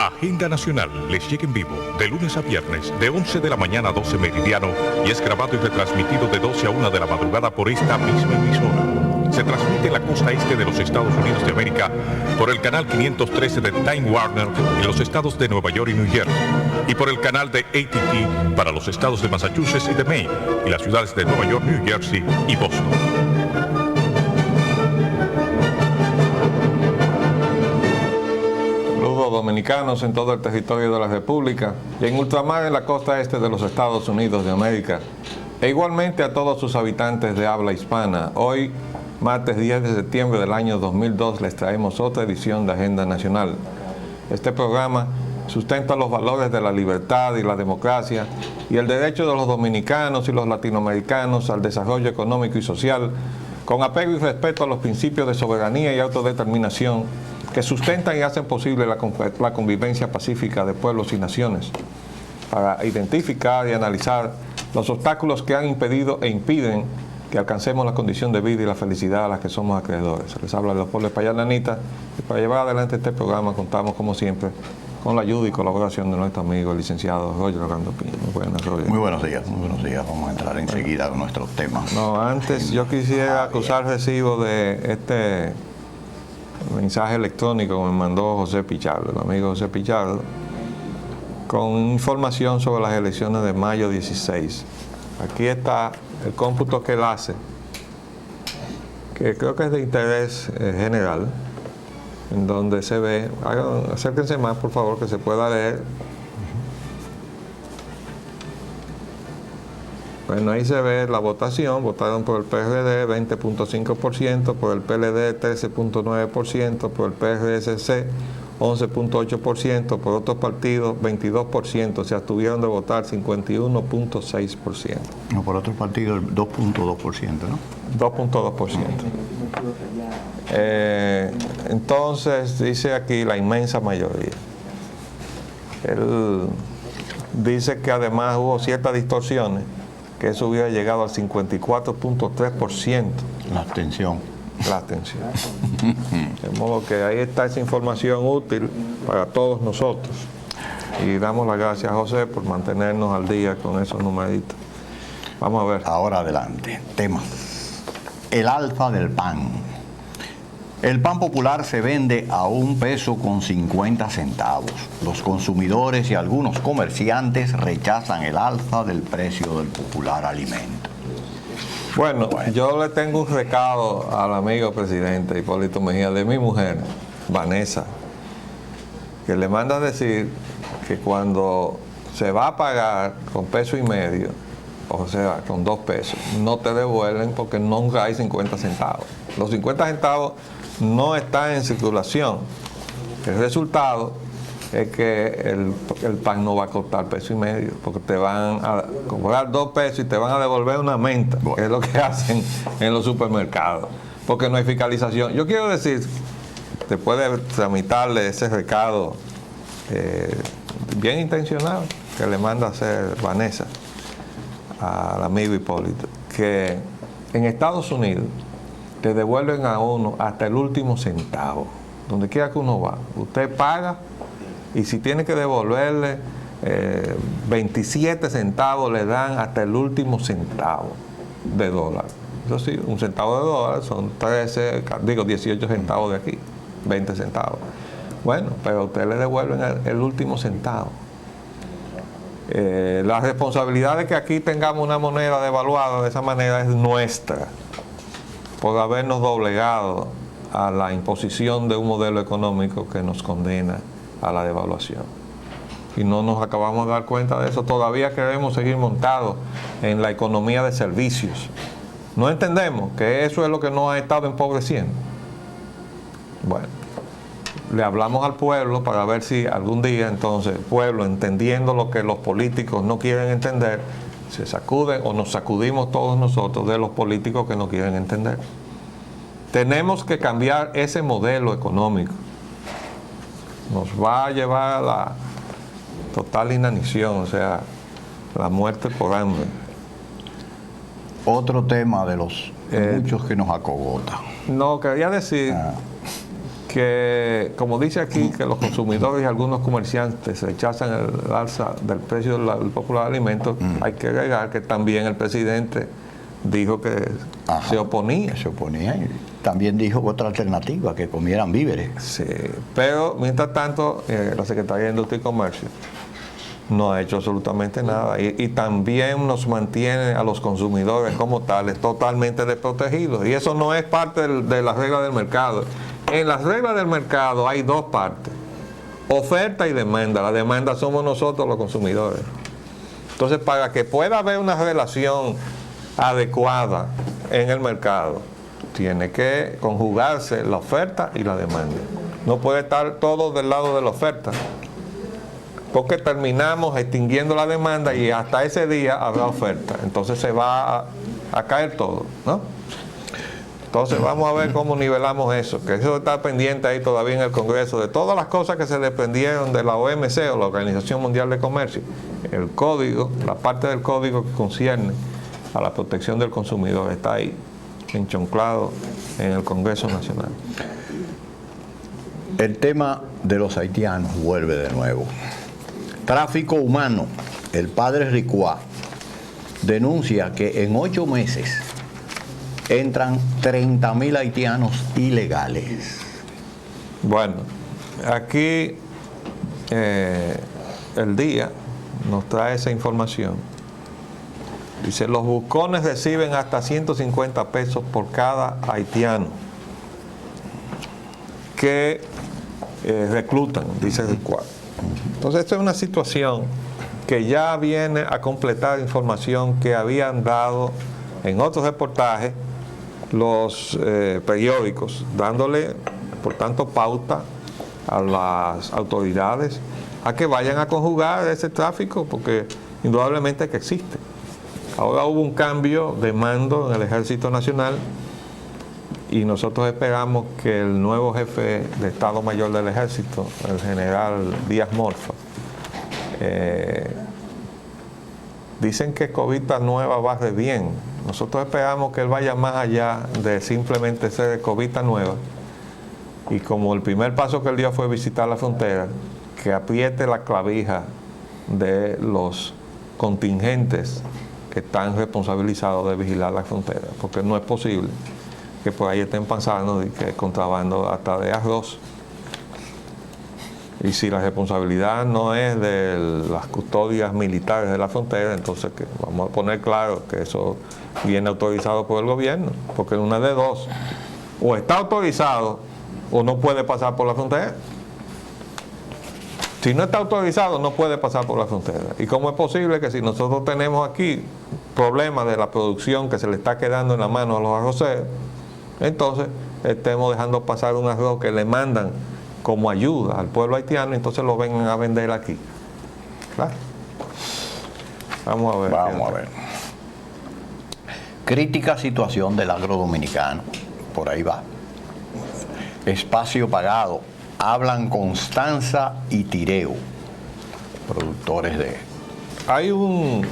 Agenda Nacional les llega en vivo de lunes a viernes de 11 de la mañana a 12 meridiano y es grabado y retransmitido de 12 a 1 de la madrugada por esta misma emisora. Se transmite en la costa este de los Estados Unidos de América por el canal 513 de Time Warner en los estados de Nueva York y New Jersey y por el canal de AT&T para los estados de Massachusetts y de Maine y las ciudades de Nueva York, New Jersey y Boston. Dominicanos en todo el territorio de la República y en ultramar en la costa este de los Estados Unidos de América e igualmente a todos sus habitantes de habla hispana. Hoy, martes 10 de septiembre del año 2002, les traemos otra edición de Agenda Nacional. Este programa sustenta los valores de la libertad y la democracia y el derecho de los dominicanos y los latinoamericanos al desarrollo económico y social con apego y respeto a los principios de soberanía y autodeterminación que sustentan y hacen posible la convivencia pacífica de pueblos y naciones, para identificar y analizar los obstáculos que han impedido e impiden que alcancemos la condición de vida y la felicidad a las que somos acreedores. Les habla Leopoldo Espaillat Lanita y para llevar adelante este programa contamos, como siempre, con la ayuda y colaboración de nuestro amigo, el licenciado Roger Orlando Piña. Muy buenas, Roger. Muy buenos días, muy buenos días. Vamos a entrar enseguida con nuestros temas. No, antes yo quisiera acusar recibo de este mensaje electrónico que me mandó José Pichardo, el amigo José Pichardo, con información sobre las elecciones de mayo 16. Aquí está el cómputo que él hace, que creo que es de interés general, en donde se ve, acérquense más por favor, que se pueda leer. Bueno, ahí se ve la votación. Votaron por el PRD 20.5%, por el PLD 13.9%, por el PRSC 11.8%, por otros partidos 22%, se abstuvieron de votar 51.6%. No, por otros partidos 2.2%, ¿no? 2.2%. Entonces, dice aquí la inmensa mayoría. Él dice que además hubo ciertas distorsiones, que eso hubiera llegado al 54.3%. La abstención. La abstención. De modo que ahí está esa información útil para todos nosotros. Y damos las gracias a José por mantenernos al día con esos numeritos. Vamos a ver. Ahora adelante. Tema. El alza del pan. El pan popular se vende a $1.50. Los consumidores y algunos comerciantes rechazan el alza del precio del popular alimento. Bueno, yo le tengo un recado al amigo presidente Hipólito Mejía de mi mujer, Vanessa, que le manda a decir que cuando se va a pagar con $1.50, o sea, con $2, no te devuelven porque no hay 50 centavos. Los 50 centavos no están en circulación. El resultado es que el pan no va a costar $1.50, porque te van a cobrar $2 y te van a devolver una menta, que es lo que hacen en los supermercados, porque no hay fiscalización. Yo quiero decir, te puede tramitarle ese recado bien intencionado que le manda a hacer Vanessa al amigo Hipólito, que en Estados Unidos te devuelven a uno hasta el último centavo. Donde quiera que uno va, usted paga y si tiene que devolverle 27 centavos, le dan hasta el último centavo de dólar. Eso sí, un centavo de dólar son 18 centavos de aquí, 20 centavos. Bueno, pero a usted le devuelven el último centavo. La responsabilidad de que aquí tengamos una moneda devaluada de esa manera es nuestra, por habernos doblegado a la imposición de un modelo económico que nos condena a la devaluación. Y no nos acabamos de dar cuenta de eso. Todavía queremos seguir montados en la economía de servicios. No entendemos que eso es lo que nos ha estado empobreciendo. Bueno, le hablamos al pueblo para ver si algún día entonces el pueblo, entendiendo lo que los políticos no quieren entender, se sacuden o nos sacudimos todos nosotros de los políticos que no quieren entender. Tenemos que cambiar ese modelo económico. Nos va a llevar a la total inanición, o sea, la muerte por hambre. Otro tema de los muchos que nos acogota. No, quería decir que, como dice aquí, que los consumidores y algunos comerciantes rechazan el alza del precio del popular alimento, hay que agregar que también el presidente dijo que se oponía. Que se oponía y también dijo otra alternativa, que comieran víveres. Sí, pero mientras tanto, la Secretaría de Industria y Comercio no ha hecho absolutamente nada y también nos mantiene a los consumidores como tales totalmente desprotegidos, y eso no es parte de las reglas del mercado. En las reglas del mercado hay dos partes: oferta y demanda. La demanda somos nosotros los consumidores. Entonces, para que pueda haber una relación adecuada en el mercado, tiene que conjugarse la oferta y la demanda. No puede estar todo del lado de la oferta, porque terminamos extinguiendo la demanda y hasta ese día habrá oferta. Entonces se va a caer todo, ¿no? Entonces vamos a ver cómo nivelamos eso, que eso está pendiente ahí todavía en el Congreso, de todas las cosas que se desprendieron de la OMC o la Organización Mundial de Comercio. El código, la parte del código que concierne a la protección del consumidor está ahí, enchonclado en el Congreso Nacional. El tema de los haitianos vuelve de nuevo. Tráfico humano. El padre Ricuá denuncia que en 8 meses entran 30.000 haitianos ilegales. Bueno, aquí el día nos trae esa información. Dice, los buscones reciben hasta 150 pesos por cada haitiano que reclutan, dice el cual. Entonces, esta es una situación que ya viene a completar información que habían dado en otros reportajes los periódicos, dándole, por tanto, pauta a las autoridades a que vayan a conjugar ese tráfico, porque indudablemente que existe. Ahora hubo un cambio de mando en el Ejército Nacional y nosotros esperamos que el nuevo jefe de Estado Mayor del Ejército, el general Díaz Morfa, dicen que Covita Nueva va re bien. Nosotros esperamos que él vaya más allá de simplemente ser Covita Nueva, y como el primer paso que él dio fue visitar la frontera, que apriete la clavija de los contingentes que están responsabilizados de vigilar la frontera, porque no es posible que por ahí estén pasando y que contrabando hasta de arroz. Y si la responsabilidad no es de las custodias militares de la frontera, entonces que vamos a poner claro que eso viene autorizado por el gobierno, porque una de dos: o está autorizado o no puede pasar por la frontera. Si no está autorizado, no puede pasar por la frontera. ¿Y cómo es posible que si nosotros tenemos aquí problemas de la producción que se le está quedando en la mano a los arroceros, entonces estemos dejando pasar un arroz que le mandan como ayuda al pueblo haitiano, entonces lo vengan a vender aquí? ¿Claro? Vamos a ver. Vamos a ver. Crítica situación del agro dominicano. Por ahí va. Espacio pagado. Hablan Constanza y Tireo, productores de hay un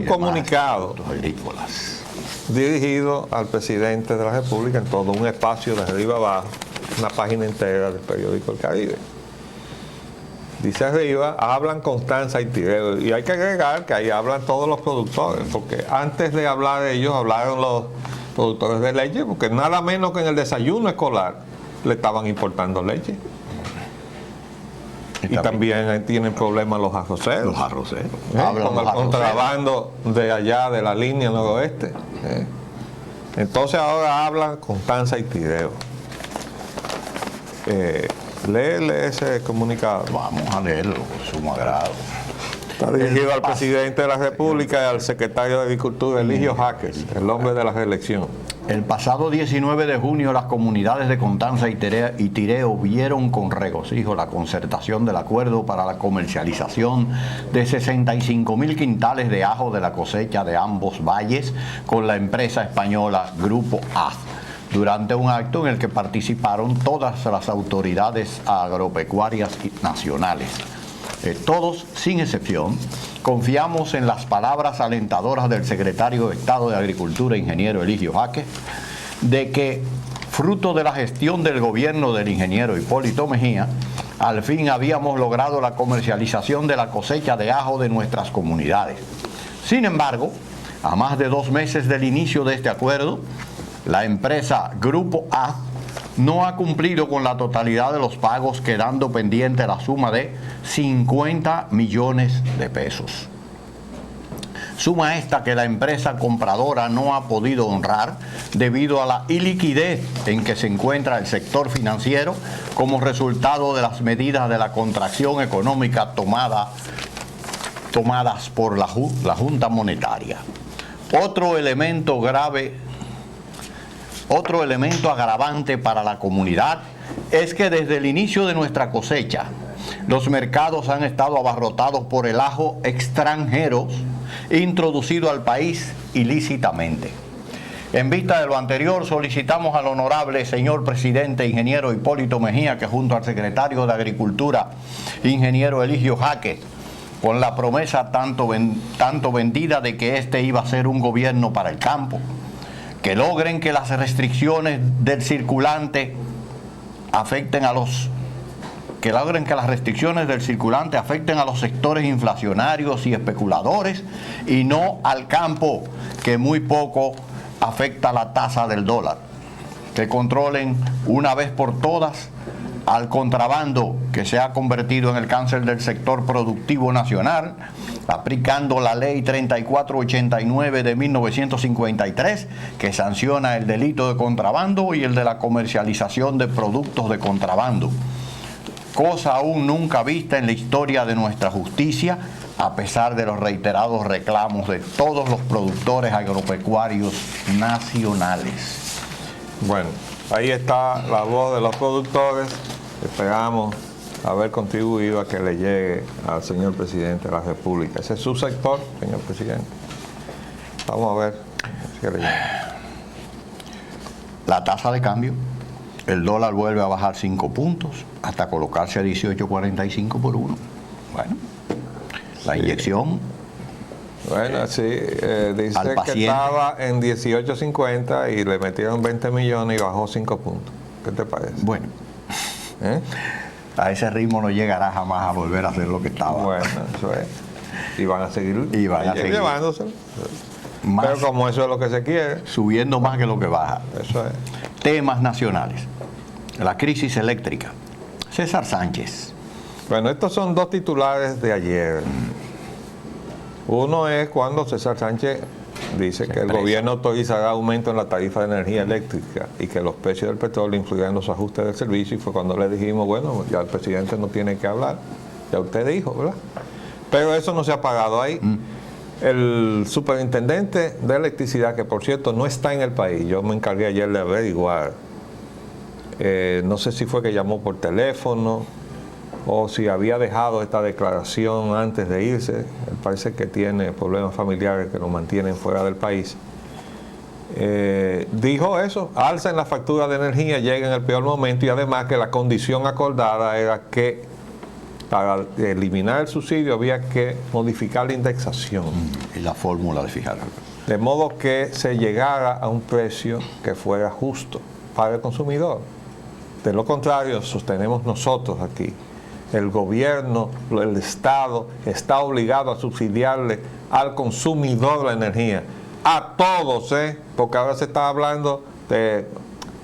comunicado agrícolas dirigido al presidente de la República en todo un espacio de arriba abajo, una página entera del periódico El Caribe. Dice arriba, hablan Constanza y Tireo, y hay que agregar que ahí hablan todos los productores, porque antes de hablar de ellos hablaron los productores de leche, porque nada menos que en el desayuno escolar le estaban importando leche. Y también tienen problemas los arroceros. Los arroceros. Con el contrabando de allá, de la línea noroeste. Entonces ahora hablan Constanza y Tireo. Léele ese comunicado. Vamos a leerlo, por sumo agrado. Está dirigido al presidente de la República y al secretario de Agricultura, Eligio Jaques, el hombre de la reelección. El pasado 19 de junio las comunidades de Constanza y Tireo vieron con regocijo la concertación del acuerdo para la comercialización de 65.000 quintales de ajo de la cosecha de ambos valles con la empresa española Grupo A, durante un acto en el que participaron todas las autoridades agropecuarias nacionales. Todos, sin excepción, confiamos en las palabras alentadoras del secretario de Estado de Agricultura, ingeniero Eligio Jaques, de que fruto de la gestión del gobierno del ingeniero Hipólito Mejía, al fin habíamos logrado la comercialización de la cosecha de ajo de nuestras comunidades. Sin embargo, a más de 2 meses del inicio de este acuerdo, la empresa Grupo A no ha cumplido con la totalidad de los pagos, quedando pendiente la suma de 50 millones de pesos. Suma esta que la empresa compradora no ha podido honrar debido a la iliquidez en que se encuentra el sector financiero como resultado de las medidas de la contracción económica tomadas por la Junta Monetaria. Otro elemento agravante para la comunidad es que desde el inicio de nuestra cosecha, los mercados han estado abarrotados por el ajo extranjero introducido al país ilícitamente. En vista de lo anterior, solicitamos al honorable señor presidente ingeniero Hipólito Mejía, que junto al secretario de Agricultura, ingeniero Eligio Jaque, con la promesa tanto vendida de que este iba a ser un gobierno para el campo, que logren que las restricciones del circulante afecten a los sectores inflacionarios y especuladores y no al campo, que muy poco afecta la tasa del dólar. Que controlen una vez por todas al contrabando, que se ha convertido en el cáncer del sector productivo nacional, aplicando la ley 3489 de 1953, que sanciona el delito de contrabando y el de la comercialización de productos de contrabando. Cosa aún nunca vista en la historia de nuestra justicia, a pesar de los reiterados reclamos de todos los productores agropecuarios nacionales. Bueno, ahí está la voz de los productores. Esperamos haber contribuido a que le llegue al señor presidente de la República. Ese es su sector, señor presidente. Vamos a ver si le llega. La tasa de cambio, el dólar vuelve a bajar 5 puntos hasta colocarse a 18.45 por 1. Bueno, la inyección. Bueno, sí, dice al que paciente estaba en 18.50 y le metieron 20 millones y bajó 5 puntos. ¿Qué te parece? Bueno, a ese ritmo no llegará jamás a volver a hacer lo que estaba. Bueno, eso es. Y van a seguir, llevándoselo. Más, pero como eso es lo que se quiere. Subiendo más que lo que baja. Eso es. Temas nacionales. La crisis eléctrica. César Sánchez. Bueno, estos son 2 titulares de ayer. Uno es cuando César Sánchez dice que el gobierno autorizará aumento en la tarifa de energía eléctrica y que los precios del petróleo influirán en los ajustes del servicio, y fue cuando le dijimos, bueno, ya el presidente no tiene que hablar, ya usted dijo, ¿verdad? Pero eso no se ha pagado ahí. El superintendente de electricidad, que por cierto no está en el país, yo me encargué ayer de averiguar, no sé si fue que llamó por teléfono o si había dejado esta declaración antes de irse. Él parece que tiene problemas familiares que lo mantienen fuera del país. Dijo eso, alza en la factura de energía, llega en el peor momento, y además que la condición acordada era que para eliminar el subsidio había que modificar la indexación. Y la fórmula de fijar. De modo que se llegara a un precio que fuera justo para el consumidor. De lo contrario, sostenemos nosotros aquí, el gobierno, el Estado, está obligado a subsidiarle al consumidor la energía. A todos, porque ahora se está hablando de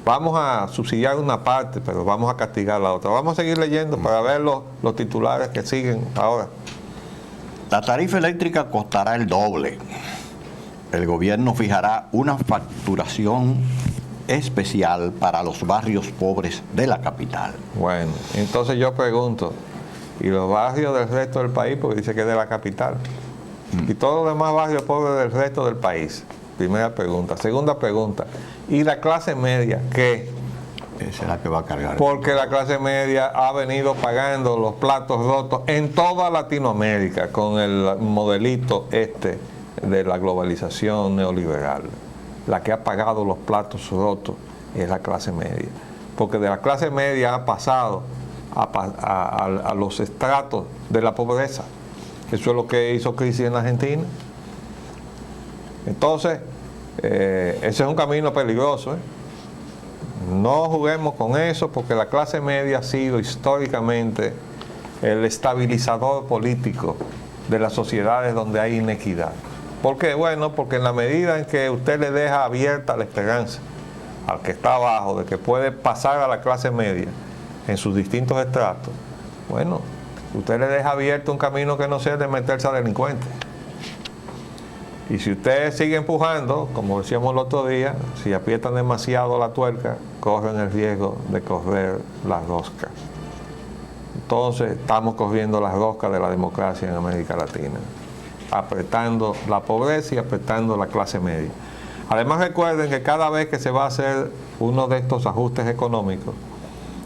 vamos a subsidiar una parte, pero vamos a castigar la otra. Vamos a seguir leyendo para ver los titulares que siguen ahora. La tarifa eléctrica costará el doble. El gobierno fijará una facturación especial para los barrios pobres de la capital. Bueno, entonces yo pregunto, ¿y los barrios del resto del país? Porque dice que es de la capital. ¿Y todos los demás barrios pobres del resto del país? Primera pregunta. Segunda pregunta, ¿y la clase media qué? Esa es la que va a cargar. Porque la clase media ha venido pagando los platos rotos en toda Latinoamérica con el modelito de la globalización neoliberal. La que ha pagado los platos rotos es la clase media. Porque de la clase media ha pasado a los estratos de la pobreza. Eso es lo que hizo crisis en la Argentina. Entonces, ese es un camino peligroso. no juguemos con eso porque la clase media ha sido históricamente el estabilizador político de las sociedades donde hay inequidad. ¿Por qué? Bueno, porque en la medida en que usted le deja abierta la esperanza al que está abajo de que puede pasar a la clase media en sus distintos estratos, bueno, usted le deja abierto un camino que no sea de meterse a delincuentes. Y si usted sigue empujando, como decíamos el otro día, si aprietan demasiado la tuerca, corren el riesgo de correr las roscas. Entonces estamos corriendo las roscas de la democracia en América Latina, apretando la pobreza y apretando la clase media. Además recuerden que cada vez que se va a hacer uno de estos ajustes económicos,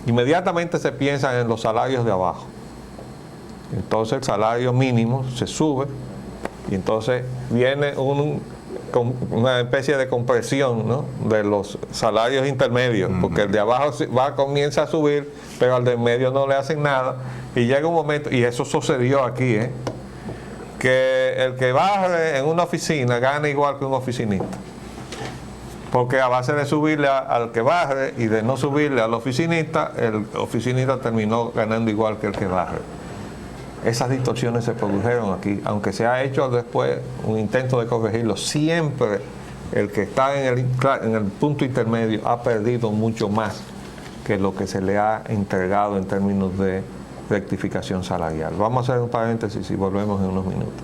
inmediatamente se piensa en los salarios de abajo. Entonces el salario mínimo se sube y entonces viene una especie de compresión, ¿no?, de los salarios intermedios, porque el de abajo comienza a subir, pero al de en medio no le hacen nada, y llega un momento, y eso sucedió aquí, que el que barre en una oficina gana igual que un oficinista, porque a base de subirle al que barre y de no subirle al oficinista, el oficinista terminó ganando igual que el que barre. Esas distorsiones se produjeron aquí, aunque se ha hecho después un intento de corregirlo. Siempre el que está en el punto intermedio ha perdido mucho más que lo que se le ha entregado en términos de rectificación salarial. Vamos a hacer un paréntesis y volvemos en unos minutos.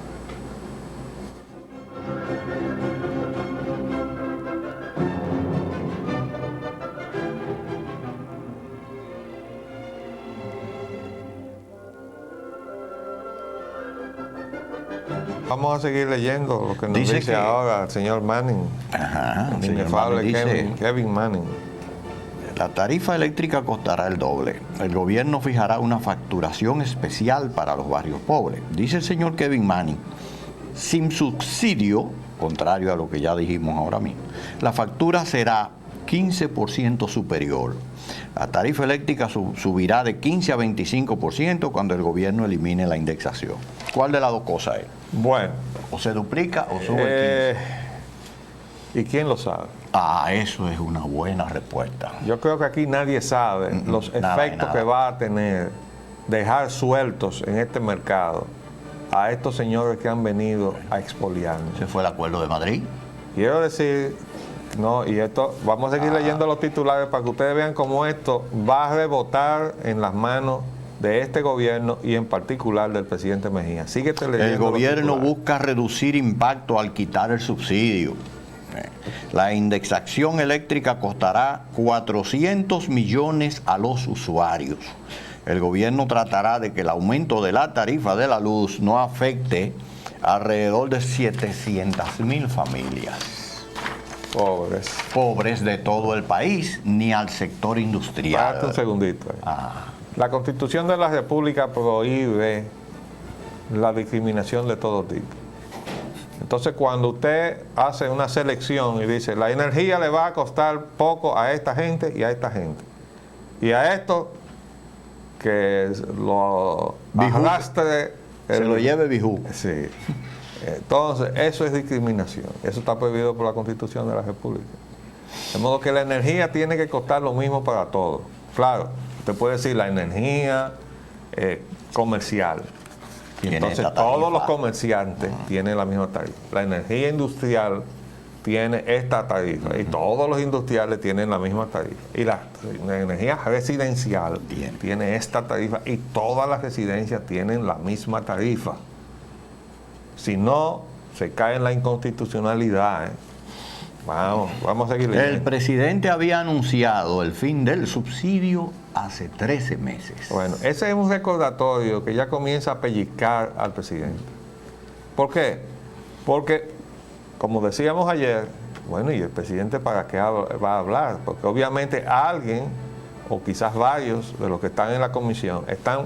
Vamos a seguir leyendo lo que nos dice ahora el señor Manning. Ajá, el inefable Kevin Manning. La tarifa eléctrica costará el doble. El gobierno fijará una facturación especial para los barrios pobres. Dice el señor Kevin Manning, sin subsidio, contrario a lo que ya dijimos ahora mismo, la factura será 15% superior. La tarifa eléctrica subirá de 15 a 25% cuando el gobierno elimine la indexación. ¿Cuál de las dos cosas es? Bueno. ¿O se duplica o sube el 15? ¿Y quién lo sabe? Eso es una buena respuesta. Yo creo que aquí nadie sabe los efectos que va a tener dejar sueltos en este mercado a estos señores que han venido a expoliarnos. Ese fue el Acuerdo de Madrid. Quiero decir, no, y esto, vamos a seguir leyendo los titulares para que ustedes vean cómo esto va a rebotar en las manos de este gobierno y en particular del presidente Mejía. Síguete leyendo. El gobierno busca reducir impacto al quitar el subsidio. La indexación eléctrica costará 400 millones a los usuarios. El gobierno tratará de que el aumento de la tarifa de la luz no afecte alrededor de 700,000 familias. Pobres de todo el país, ni al sector industrial. Espérate un segundito. La Constitución de la República prohíbe la discriminación de todo tipo. Entonces, cuando usted hace una selección y dice, la energía le va a costar poco a esta gente y a esta gente, y a esto que lo arrastre, se lo lleve Bijú. Sí. Entonces, eso es discriminación. Eso está prohibido por la Constitución de la República. De modo que la energía tiene que costar lo mismo para todos. Claro, usted puede decir la energía comercial. Y entonces todos los comerciantes tienen la misma tarifa. La energía industrial tiene esta tarifa y todos los industriales tienen la misma tarifa. Y la energía residencial tiene esta tarifa y todas las residencias tienen la misma tarifa. Si no, se cae en la inconstitucionalidad. Vamos a seguir leyendo. El presidente había anunciado el fin del subsidio hace 13 meses. Bueno, ese es un recordatorio que ya comienza a pellizcar al presidente. ¿Por qué? Porque, como decíamos ayer, bueno, ¿y el presidente para qué va a hablar? Porque obviamente alguien, o quizás varios de los que están en la comisión, están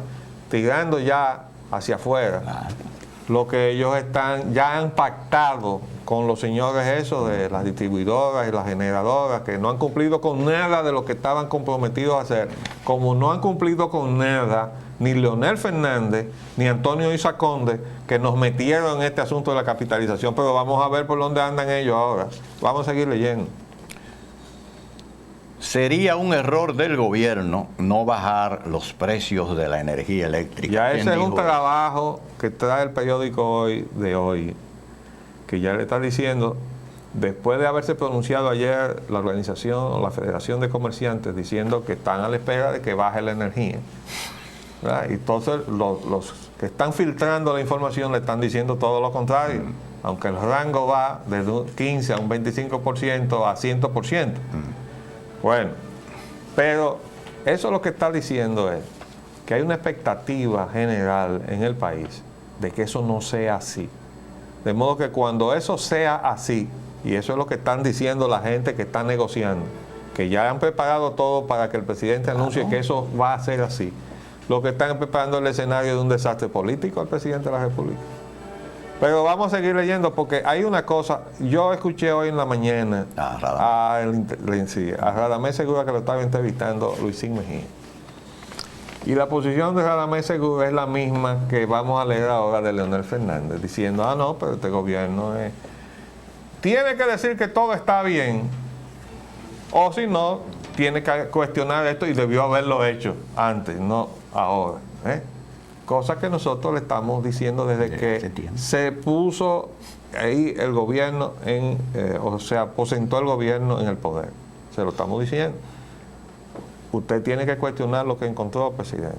tirando ya hacia afuera lo que ellos ya han pactado con los señores esos de las distribuidoras y las generadoras, que no han cumplido con nada de lo que estaban comprometidos a hacer, como no han cumplido con nada ni Leonel Fernández ni Antonio Isaconde, que nos metieron en este asunto de la capitalización. Pero vamos a ver por dónde andan ellos ahora. Vamos a seguir leyendo. Sería un error del gobierno no bajar los precios de la energía eléctrica. Ya ¿Quién ese es un dijo trabajo que trae el periódico hoy, que ya le está diciendo, después de haberse pronunciado ayer la organización, la Federación de Comerciantes, diciendo que están a la espera de que baje la energía, ¿verdad? Y entonces los que están filtrando la información le están diciendo todo lo contrario, aunque el rango va desde un 15 a un 25% a 100%. Bueno, pero eso lo que está diciendo es que hay una expectativa general en el país de que eso no sea así. De modo que cuando eso sea así, y eso es lo que están diciendo la gente que está negociando, que ya han preparado todo para que el presidente anuncie que eso va a ser así, lo que están preparando el escenario de un desastre político al presidente de la República. Pero vamos a seguir leyendo porque hay una cosa, yo escuché hoy en la mañana a Radamés Segura, que lo estaba entrevistando Luisín Mejía. Y la posición de Radamés Segura es la misma que vamos a leer ahora de Leonel Fernández, diciendo, no, pero este gobierno tiene que decir que todo está bien, o si no, tiene que cuestionar esto y debió haberlo hecho antes, no ahora. Cosa que nosotros le estamos diciendo desde que se puso ahí el gobierno, o se aposentó el gobierno en el poder. Se lo estamos diciendo. Usted tiene que cuestionar lo que encontró, presidente.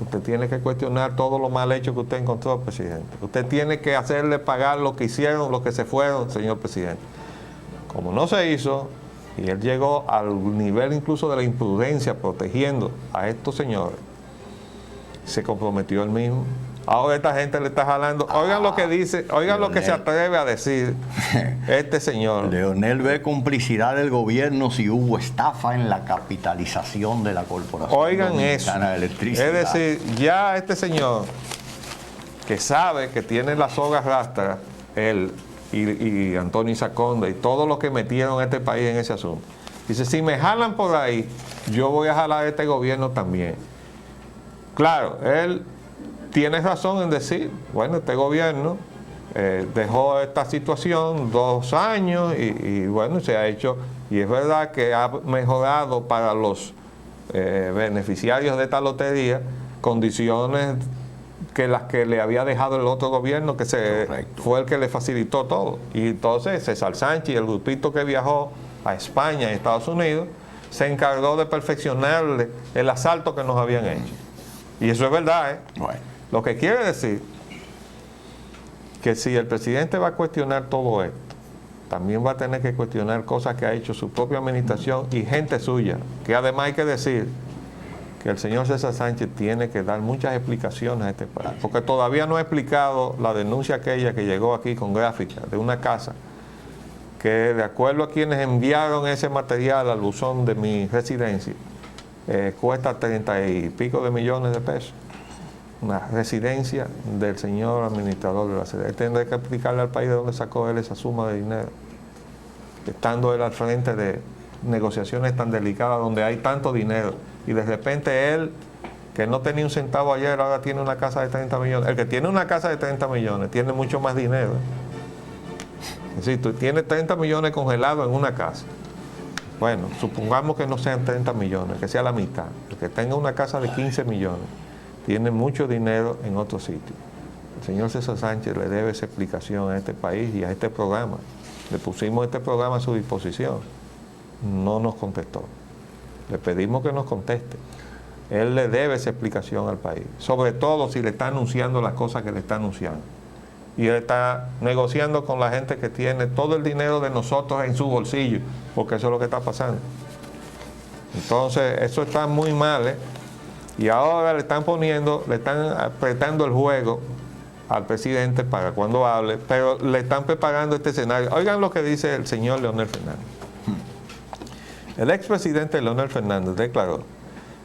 Usted tiene que cuestionar todo lo mal hecho que usted encontró, presidente. Usted tiene que hacerle pagar lo que hicieron, lo que se fueron, señor presidente. Como no se hizo, y él llegó al nivel incluso de la imprudencia protegiendo a estos señores, se comprometió él mismo. Ahora esta gente le está jalando. Oigan lo que dice, oigan lo que se atreve a decir este señor. Leonel ve complicidad del gobierno si hubo estafa en la capitalización de la Corporación Dominicana de Electricidad. Es decir, ya este señor, que sabe que tiene la soga rastra, él y Antonio Saconda y todos los que metieron a este país en ese asunto, dice, si me jalan por ahí, yo voy a jalar a este gobierno también. Claro, él tiene razón en decir, bueno, este gobierno dejó esta situación 2 años y bueno, se ha hecho, y es verdad que ha mejorado para los beneficiarios de esta lotería condiciones que las que le había dejado el otro gobierno, que fue el que le facilitó todo. Y entonces César Sánchez y el grupito que viajó a España y Estados Unidos se encargó de perfeccionarle el asalto que nos habían hecho. Y eso es verdad, Bueno. Lo que quiere decir que si el presidente va a cuestionar todo esto, también va a tener que cuestionar cosas que ha hecho su propia administración y gente suya, que además hay que decir que el señor César Sánchez tiene que dar muchas explicaciones a este país, porque todavía no ha explicado la denuncia aquella que llegó aquí con gráfica de una casa que, de acuerdo a quienes enviaron ese material al buzón de mi residencia, cuesta 30 y pico de millones de pesos. Una residencia del señor administrador de la sede. Él tendrá que explicarle al país de dónde sacó él esa suma de dinero, estando él al frente de negociaciones tan delicadas donde hay tanto dinero, y de repente él, que no tenía un centavo ayer, ahora tiene una casa de 30 millones. El que tiene una casa de 30 millones tiene mucho más dinero. Es decir, tú tienes 30 millones congelados en una casa. Bueno, supongamos que no sean 30 millones, que sea la mitad. El que tenga una casa de 15 millones tiene mucho dinero en otro sitio. El señor César Sánchez le debe esa explicación a este país y a este programa. Le pusimos este programa a su disposición. No nos contestó. Le pedimos que nos conteste. Él le debe esa explicación al país. Sobre todo si le está anunciando las cosas que le está anunciando. Y él está negociando con la gente que tiene todo el dinero de nosotros en su bolsillo, porque eso es lo que está pasando. Entonces, eso está muy mal, Y ahora le están apretando el juego al presidente para cuando hable, pero le están preparando este escenario. Oigan lo que dice el señor Leonel Fernández. El expresidente Leonel Fernández declaró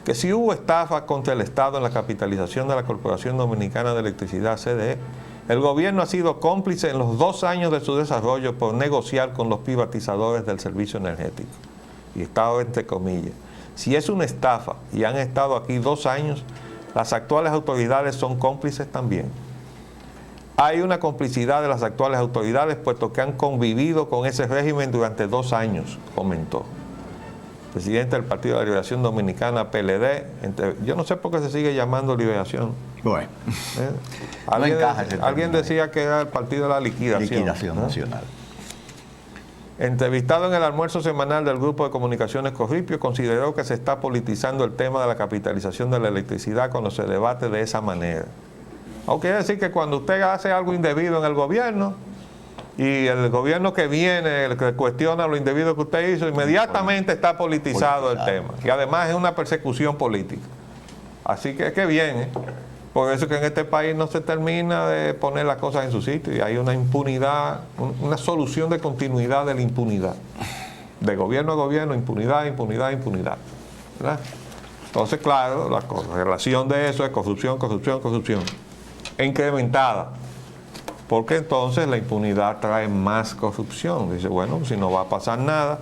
que si hubo estafa contra el Estado en la capitalización de la Corporación Dominicana de Electricidad, CDE, el gobierno ha sido cómplice en los 2 años de su desarrollo por negociar con los privatizadores del servicio energético. Y estaba entre comillas. Si es una estafa y han estado aquí 2 años, las actuales autoridades son cómplices también. Hay una complicidad de las actuales autoridades, puesto que han convivido con ese régimen durante 2 años, comentó. presidente del Partido de la Liberación Dominicana, PLD. Yo no sé por qué se sigue llamando Liberación. Bueno, Alguien decía que era el Partido de la Liquidación. Liquidación Nacional. Entrevistado en el almuerzo semanal del Grupo de Comunicaciones Corripio, consideró que se está politizando el tema de la capitalización de la electricidad cuando se debate de esa manera. O quiere decir que cuando usted hace algo indebido en el gobierno y el gobierno que viene, el que cuestiona lo indebido que usted hizo, inmediatamente está politizado el tema. Y además es una persecución política. Así que viene. Por eso que en este país no se termina de poner las cosas en su sitio y hay una impunidad, una solución de continuidad de la impunidad. De gobierno a gobierno, impunidad, impunidad, impunidad. ¿Verdad? Entonces, claro, la relación de eso es corrupción, corrupción, corrupción. Incrementada. Porque entonces la impunidad trae más corrupción. Dice, bueno, si no va a pasar nada,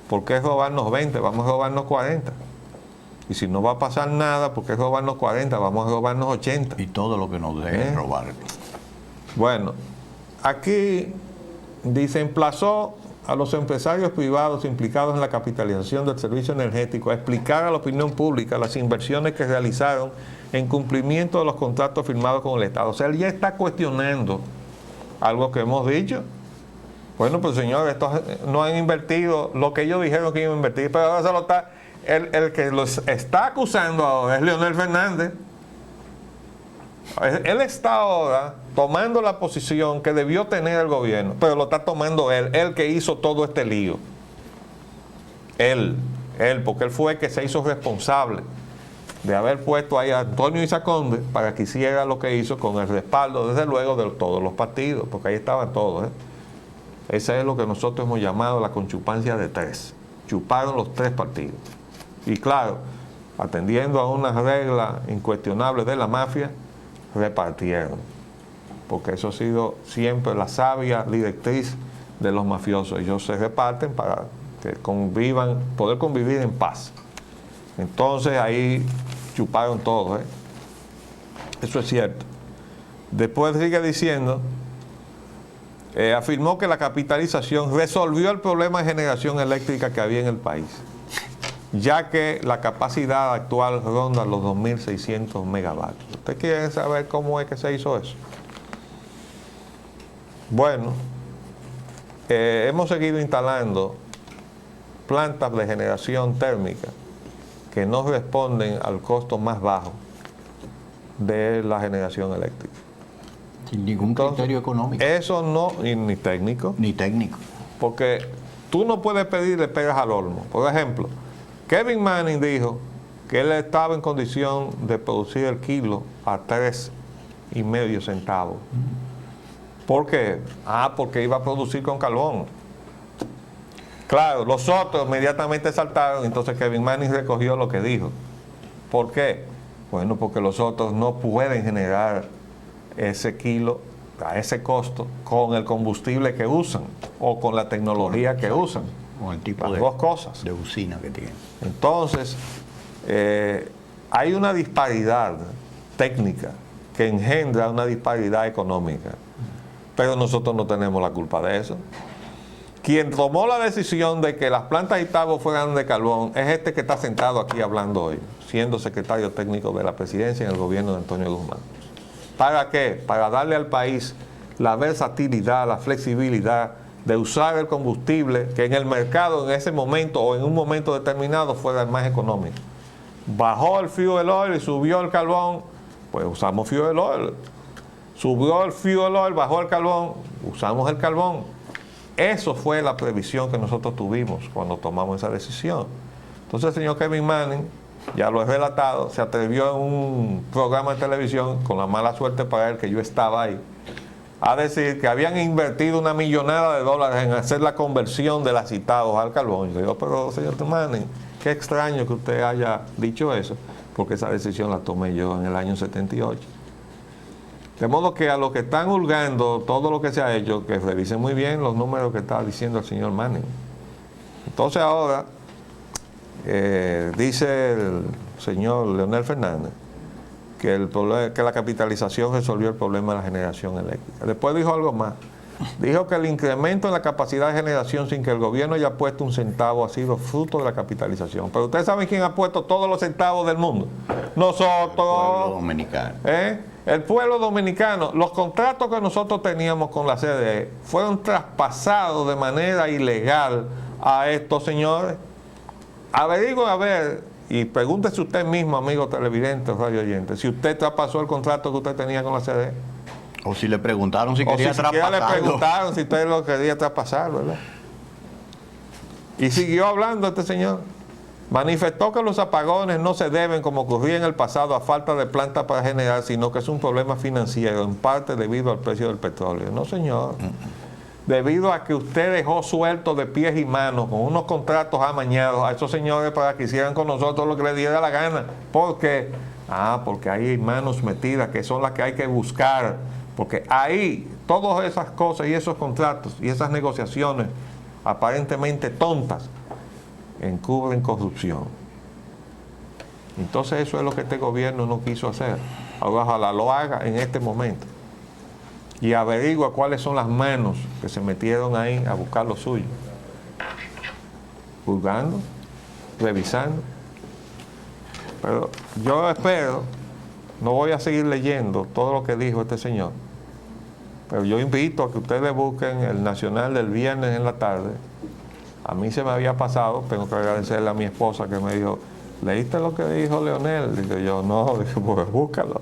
¿por qué robarnos 20? Vamos a robarnos 40. Y si no va a pasar nada, ¿por qué robarnos 40? Vamos a robarnos 80. Y todo lo que nos dejen robar. Bueno, aquí dice, emplazó a los empresarios privados implicados en la capitalización del servicio energético a explicar a la opinión pública las inversiones que realizaron en cumplimiento de los contratos firmados con el Estado. O sea, él ya está cuestionando algo que hemos dicho. Bueno, pues señores, estos no han invertido lo que ellos dijeron que iban a invertir, pero ahora se lo está... El que los está acusando ahora es Leonel Fernández. Él está ahora tomando la posición que debió tener el gobierno, pero lo está tomando él que hizo todo este lío. Él, porque él fue el que se hizo responsable de haber puesto ahí a Antonio Isaconde para que hiciera lo que hizo con el respaldo, desde luego, de todos los partidos, porque ahí estaban todos. Ese es lo que nosotros hemos llamado la conchupancia de tres. Chuparon los tres partidos. Y claro, atendiendo a una regla incuestionable de la mafia, repartieron. Porque eso ha sido siempre la sabia directriz de los mafiosos. Ellos se reparten para que convivan, poder convivir en paz. Entonces ahí chuparon todo. Eso es cierto. Después sigue diciendo, afirmó que la capitalización resolvió el problema de generación eléctrica que había en el país, ya que la capacidad actual ronda los 2.600 megavatios. ¿Usted quiere saber cómo es que se hizo eso? Bueno, hemos seguido instalando plantas de generación térmica que no responden al costo más bajo de la generación eléctrica. Sin ningún criterio económico. Eso no, ni técnico. Ni técnico. Porque tú no puedes pedirle pegas al olmo. Por ejemplo, Kevin Manning dijo que él estaba en condición de producir el kilo a 3.5 centavos. ¿Por qué? Porque iba a producir con carbón. Claro, los otros inmediatamente saltaron, entonces Kevin Manning recogió lo que dijo. ¿Por qué? Bueno, porque los otros no pueden generar ese kilo a ese costo con el combustible que usan o con la tecnología que usan. Con el tipo las dos cosas de usina que tienen. Entonces, hay una disparidad técnica que engendra una disparidad económica, pero nosotros no tenemos la culpa de eso. Quien tomó la decisión de que las plantas Itabo fueran de carbón es este que está sentado aquí hablando hoy, siendo secretario técnico de la presidencia en el gobierno de Antonio Guzmán. ¿Para qué? Para darle al país la versatilidad, la flexibilidad de usar el combustible que en el mercado en ese momento o en un momento determinado fuera el más económico. Bajó el fuel oil y subió el carbón, pues usamos fuel oil. Subió el fuel oil, bajó el carbón, usamos el carbón. Eso fue la previsión que nosotros tuvimos cuando tomamos esa decisión. Entonces el señor Kevin Manning, ya lo he relatado, se atrevió en un programa de televisión, con la mala suerte para él que yo estaba ahí, a decir que habían invertido $1 millón en hacer la conversión de las Citados al carbón. Yo digo, pero señor Manning, qué extraño que usted haya dicho eso, porque esa decisión la tomé yo en el año 78. De modo que a los que están hurgando todo lo que se ha hecho, que revisen muy bien los números que está diciendo el señor Manning. Entonces ahora, dice el señor Leonel Fernández, que la capitalización resolvió el problema de la generación eléctrica. Después dijo algo más, Dijo que el incremento en la capacidad de generación sin que el gobierno haya puesto un centavo ha sido fruto de la capitalización. Pero ustedes saben quién ha puesto todos los centavos del mundo. Nosotros. El pueblo dominicano. El pueblo dominicano. Los contratos que nosotros teníamos con la CDE fueron traspasados de manera ilegal a estos señores. Averigüen a ver, y pregúntese usted mismo, amigo televidente, radio oyente, si usted traspasó el contrato que usted tenía con la CDE. O si le preguntaron si O quería si siquiera le traspasarlo. preguntaron si usted lo quería traspasar, ¿verdad? Y siguió hablando este señor. Manifestó que los apagones no se deben, como ocurría en el pasado, a falta de planta para generar, sino que es un problema financiero, en parte debido al precio del petróleo. No, señor. Debido a que usted dejó suelto de pies y manos, con unos contratos amañados, a esos señores para que hicieran con nosotros lo que les diera la gana. ¿Por qué? Porque hay manos metidas, que son las que hay que buscar. Porque ahí, todas esas cosas y esos contratos y esas negociaciones aparentemente tontas, encubren corrupción. Entonces eso es lo que este gobierno no quiso hacer. Ahora ojalá lo haga en este momento. Y averigua cuáles son las manos que se metieron ahí a buscar lo suyo. Juzgando, revisando. Pero yo espero, no voy a seguir leyendo todo lo que dijo este señor, pero yo invito a que ustedes busquen el Nacional del viernes en la tarde. A mí se me había pasado, tengo que agradecerle a mi esposa que me dijo, ¿leíste lo que dijo Leonel? Digo yo, no, dije, pues búscalo.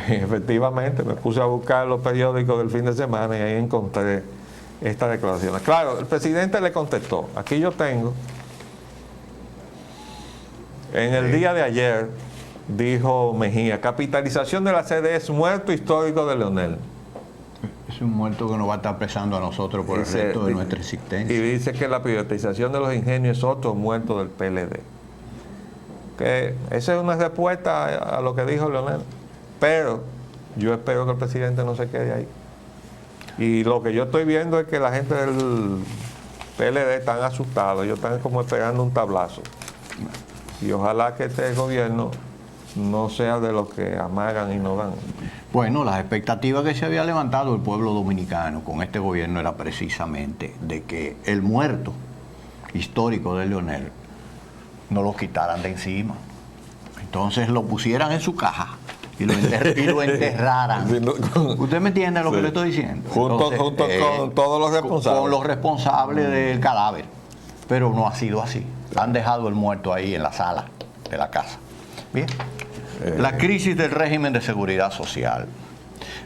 Y efectivamente me puse a buscar los periódicos del fin de semana y ahí encontré esta declaración. Claro, el presidente le contestó. Aquí yo tengo, en el día de ayer, dijo Mejía, capitalización de la CDE es muerto histórico de Leonel. Es un muerto que nos va a estar pesando a nosotros por el resto de nuestra existencia. Y dice que la privatización de los ingenios es otro muerto del PLD. Que esa es una respuesta a lo que dijo Leonel. Pero yo espero que el presidente no se quede ahí. Y lo que yo estoy viendo es que la gente del PLD están asustados, ellos están como esperando un tablazo. Y ojalá que este gobierno no sea de los que amagan y no dan. Bueno, las expectativas que se había levantado el pueblo dominicano con este gobierno era precisamente de que el muerto histórico de Leonel no lo quitaran de encima. Entonces lo pusieran en su caja y lo enterraran. ¿Usted me entiende lo que le estoy diciendo? Junto con todos los responsables. Con los responsables del cadáver. Pero no ha sido así. Han dejado el muerto ahí en la sala de la casa. Bien. La crisis del régimen de seguridad social.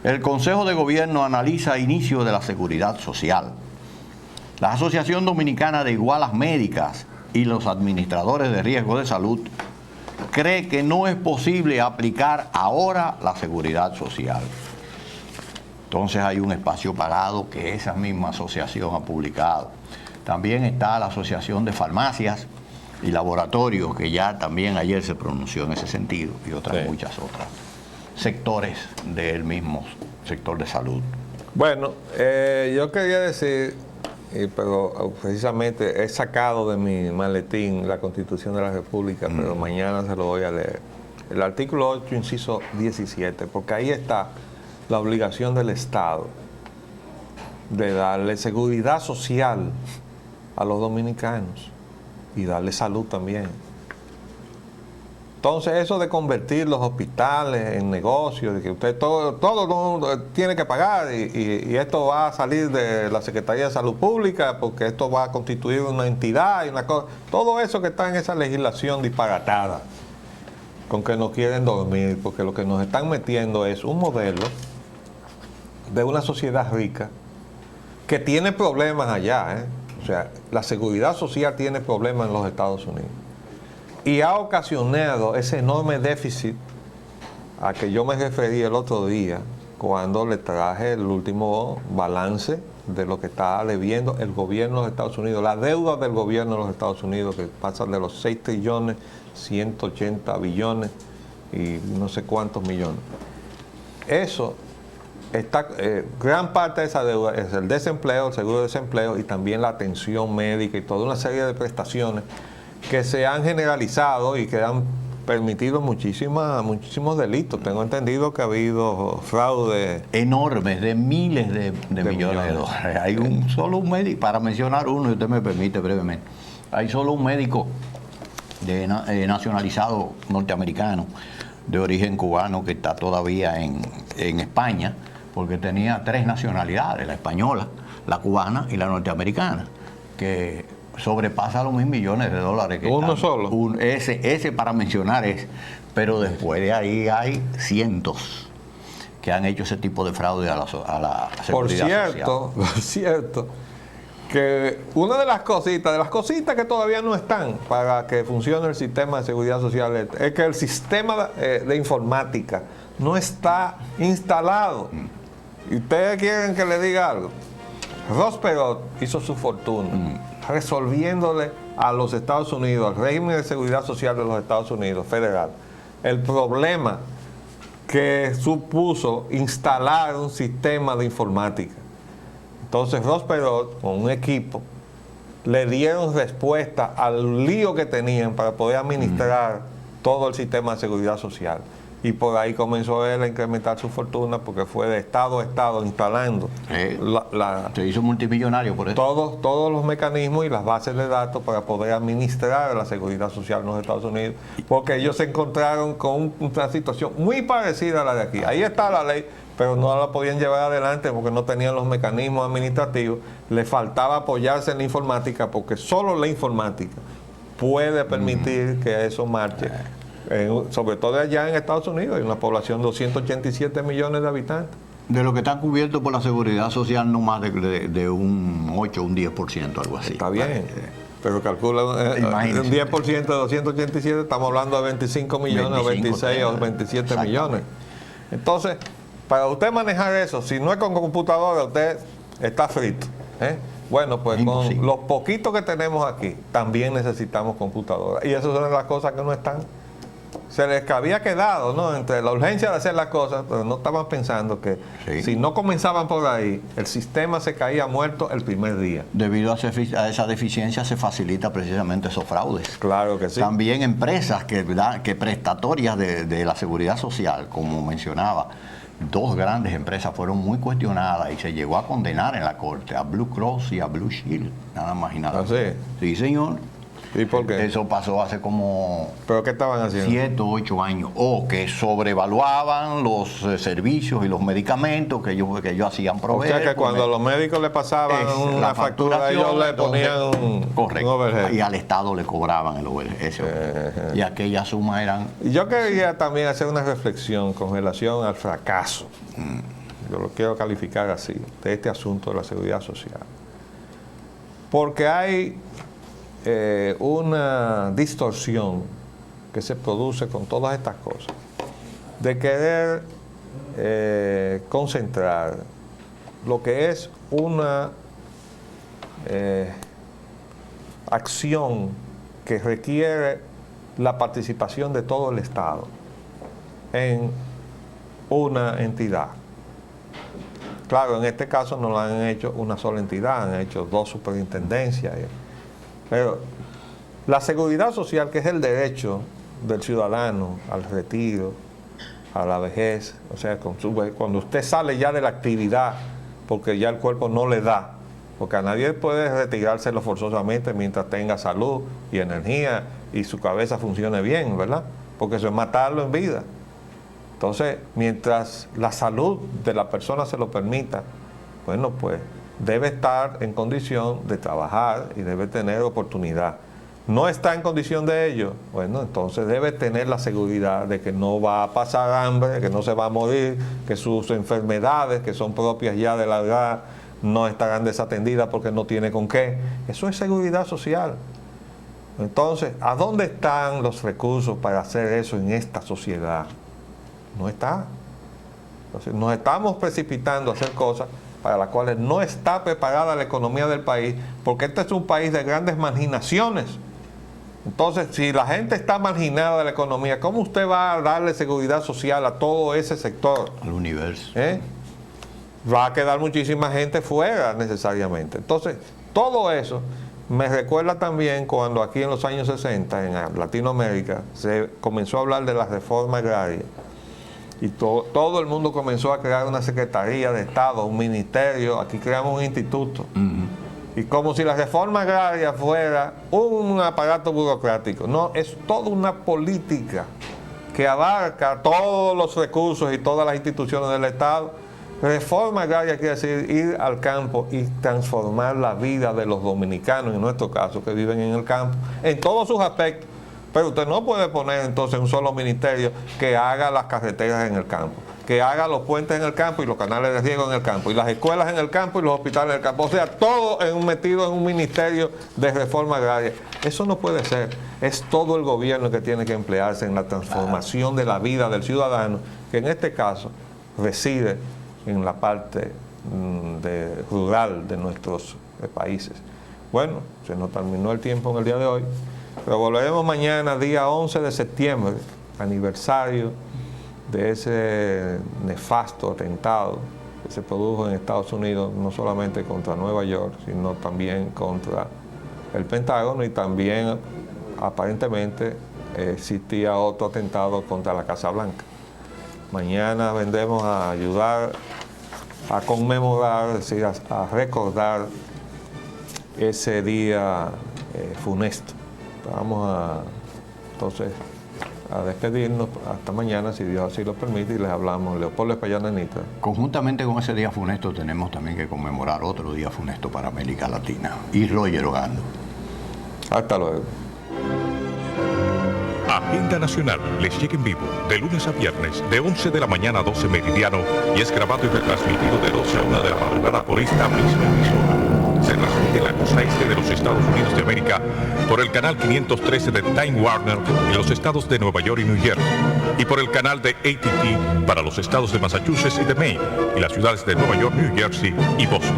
El Consejo de Gobierno analiza inicio de la seguridad social. La Asociación Dominicana de Igualas Médicas y los administradores de riesgo de salud cree que no es posible aplicar ahora la seguridad social. Entonces hay un espacio pagado que esa misma asociación ha publicado. También está la Asociación de Farmacias y Laboratorios, que ya también ayer se pronunció en ese sentido, y muchas otras sectores del mismo sector de salud. Bueno, yo quería decir, pero precisamente he sacado de mi maletín la Constitución de la República, pero mañana se lo voy a leer. El artículo 8, inciso 17, porque ahí está la obligación del Estado de darle seguridad social a los dominicanos y darle salud también. Entonces eso de convertir los hospitales en negocios, de que usted todo mundo tiene que pagar y esto va a salir de la Secretaría de Salud Pública porque esto va a constituir una entidad y una cosa, todo eso que está en esa legislación disparatada con que no quieren dormir, porque lo que nos están metiendo es un modelo de una sociedad rica que tiene problemas allá, O sea, la seguridad social tiene problemas en los Estados Unidos. Y ha ocasionado ese enorme déficit a que yo me referí el otro día cuando le traje el último balance de lo que está debiendo el gobierno de los Estados Unidos, la deuda del gobierno de los Estados Unidos, que pasa de los 6 trillones, 180 billones y no sé cuántos millones. Eso está, gran parte de esa deuda es el desempleo, el seguro de desempleo y también la atención médica y toda una serie de prestaciones que se han generalizado y que han permitido muchísimos delitos. Tengo entendido que ha habido fraude Enormes, de miles de millones de dólares. Hay solo un médico, para mencionar uno, y usted me permite brevemente, hay solo un médico nacionalizado norteamericano de origen cubano que está todavía en España, porque tenía 3 nacionalidades, la española, la cubana y la norteamericana, que sobrepasa los $1.000 millones que ¿Uno están. solo? Ese para mencionar es, pero después de ahí hay cientos que han hecho ese tipo de fraude a la seguridad social. Por cierto, que una de las cositas que todavía no están para que funcione el sistema de seguridad social es que el sistema de informática no está instalado. Y ustedes quieren que le diga algo. Ross Perot hizo su fortuna resolviéndole a los Estados Unidos, al régimen de seguridad social de los Estados Unidos federal, el problema que supuso instalar un sistema de informática. Entonces Ross Perot, con un equipo, le dieron respuesta al lío que tenían para poder administrar todo el sistema de seguridad social. Y por ahí comenzó él a incrementar su fortuna porque fue de estado a estado instalando Se hizo multimillonario por eso. todos los mecanismos y las bases de datos para poder administrar la seguridad social en los Estados Unidos, porque ellos se encontraron con una situación muy parecida a la de aquí. Ahí está la ley, pero no la podían llevar adelante porque no tenían los mecanismos administrativos, le faltaba apoyarse en la informática, porque solo la informática puede permitir que eso marche. Sobre todo allá en Estados Unidos, hay una población de 287 millones de habitantes. De lo que están cubiertos por la seguridad social, no más de un 8 o un 10%, algo así. Está bien, pero calcula un 10% de 287, estamos hablando de 25 millones, 25, o 26 o 27 millones. Entonces, para usted manejar eso, si no es con computadora, usted está frito. Bueno, pues con los poquitos que tenemos aquí, también necesitamos computadora. Y esas son las cosas que no están. Se les había quedado, ¿no?, entre la urgencia de hacer las cosas, pero no estaban pensando que si no comenzaban por ahí, el sistema se caía muerto el primer día. Debido a esa deficiencia se facilita precisamente esos fraudes. Claro que sí. También empresas que prestatorias de la seguridad social, como mencionaba, 2 grandes empresas fueron muy cuestionadas y se llegó a condenar en la corte, a Blue Cross y a Blue Shield, nada más y nada. ¿Ah, sí? Sí, señor. ¿Y por qué? Eso pasó hace como ¿pero qué estaban haciendo? 7 o 8 años. O que sobrevaluaban los servicios y los medicamentos que ellos hacían proveer. O sea que cuando los médicos le pasaban una factura, ellos le ponían un overhead. Y al Estado le cobraban el overhead. Y aquella suma eran... Yo quería también hacer una reflexión con relación al fracaso. Yo lo quiero calificar así, de este asunto de la seguridad social. Porque hay una distorsión que se produce con todas estas cosas, de querer concentrar lo que es una acción que requiere la participación de todo el Estado en una entidad. Claro, en este caso no lo han hecho una sola entidad, han hecho 2 superintendencias. Pero la seguridad social, que es el derecho del ciudadano al retiro, a la vejez, o sea, cuando usted sale ya de la actividad, porque ya el cuerpo no le da, porque a nadie puede retirárselo forzosamente mientras tenga salud y energía y su cabeza funcione bien, ¿verdad? Porque eso es matarlo en vida. Entonces, mientras la salud de la persona se lo permita, bueno, pues debe estar en condición de trabajar y debe tener oportunidad. No está en condición de ello, bueno, entonces debe tener la seguridad de que no va a pasar hambre, que no se va a morir, que sus enfermedades, que son propias ya de la edad, no estarán desatendidas porque no tiene con qué. Eso es seguridad social. Entonces, ¿a dónde están los recursos para hacer eso en esta sociedad? No está. Entonces, nos estamos precipitando a hacer cosas para las cuales no está preparada la economía del país, porque este es un país de grandes marginaciones. Entonces, si la gente está marginada de la economía, ¿cómo usted va a darle seguridad social a todo ese sector? Al universo. Va a quedar muchísima gente fuera necesariamente. Entonces, todo eso me recuerda también cuando aquí en los años 60, en Latinoamérica, se comenzó a hablar de la reforma agraria. Y todo el mundo comenzó a crear una Secretaría de Estado, un ministerio, aquí creamos un instituto. Y como si la reforma agraria fuera un aparato burocrático. No, es toda una política que abarca todos los recursos y todas las instituciones del Estado. Reforma agraria quiere decir ir al campo y transformar la vida de los dominicanos, en nuestro caso, que viven en el campo, en todos sus aspectos. Pero usted no puede poner entonces un solo ministerio que haga las carreteras en el campo, que haga los puentes en el campo y los canales de riego en el campo, y las escuelas en el campo y los hospitales en el campo. O sea, todo metido en un ministerio de reforma agraria. Eso no puede ser. Es todo el gobierno que tiene que emplearse en la transformación de la vida del ciudadano, que en este caso reside en la parte rural de nuestros países. Bueno, se nos terminó el tiempo en el día de hoy, pero volveremos mañana, día 11 de septiembre, aniversario de ese nefasto atentado que se produjo en Estados Unidos, no solamente contra Nueva York, sino también contra el Pentágono, y también aparentemente existía otro atentado contra la Casa Blanca. Mañana vendremos a ayudar a conmemorar, es decir, a recordar ese día funesto. Vamos entonces a despedirnos hasta mañana, si Dios así lo permite, y les hablamos Leopoldo Espaillán Anita. Conjuntamente con ese día funesto tenemos también que conmemorar otro día funesto para América Latina. Y Roger Ogando. Hasta luego. Agenda Nacional les llega en vivo de lunes a viernes de 11 de la mañana a 12 meridiano y es grabado y retransmitido de 12 a 1 de la madrugada por esta misma emisora. Se transmite en la costa este de los Estados Unidos de América por el canal 513 de Time Warner en los estados de Nueva York y New Jersey, y por el canal de AT&T para los estados de Massachusetts y de Maine y las ciudades de Nueva York, New Jersey y Boston.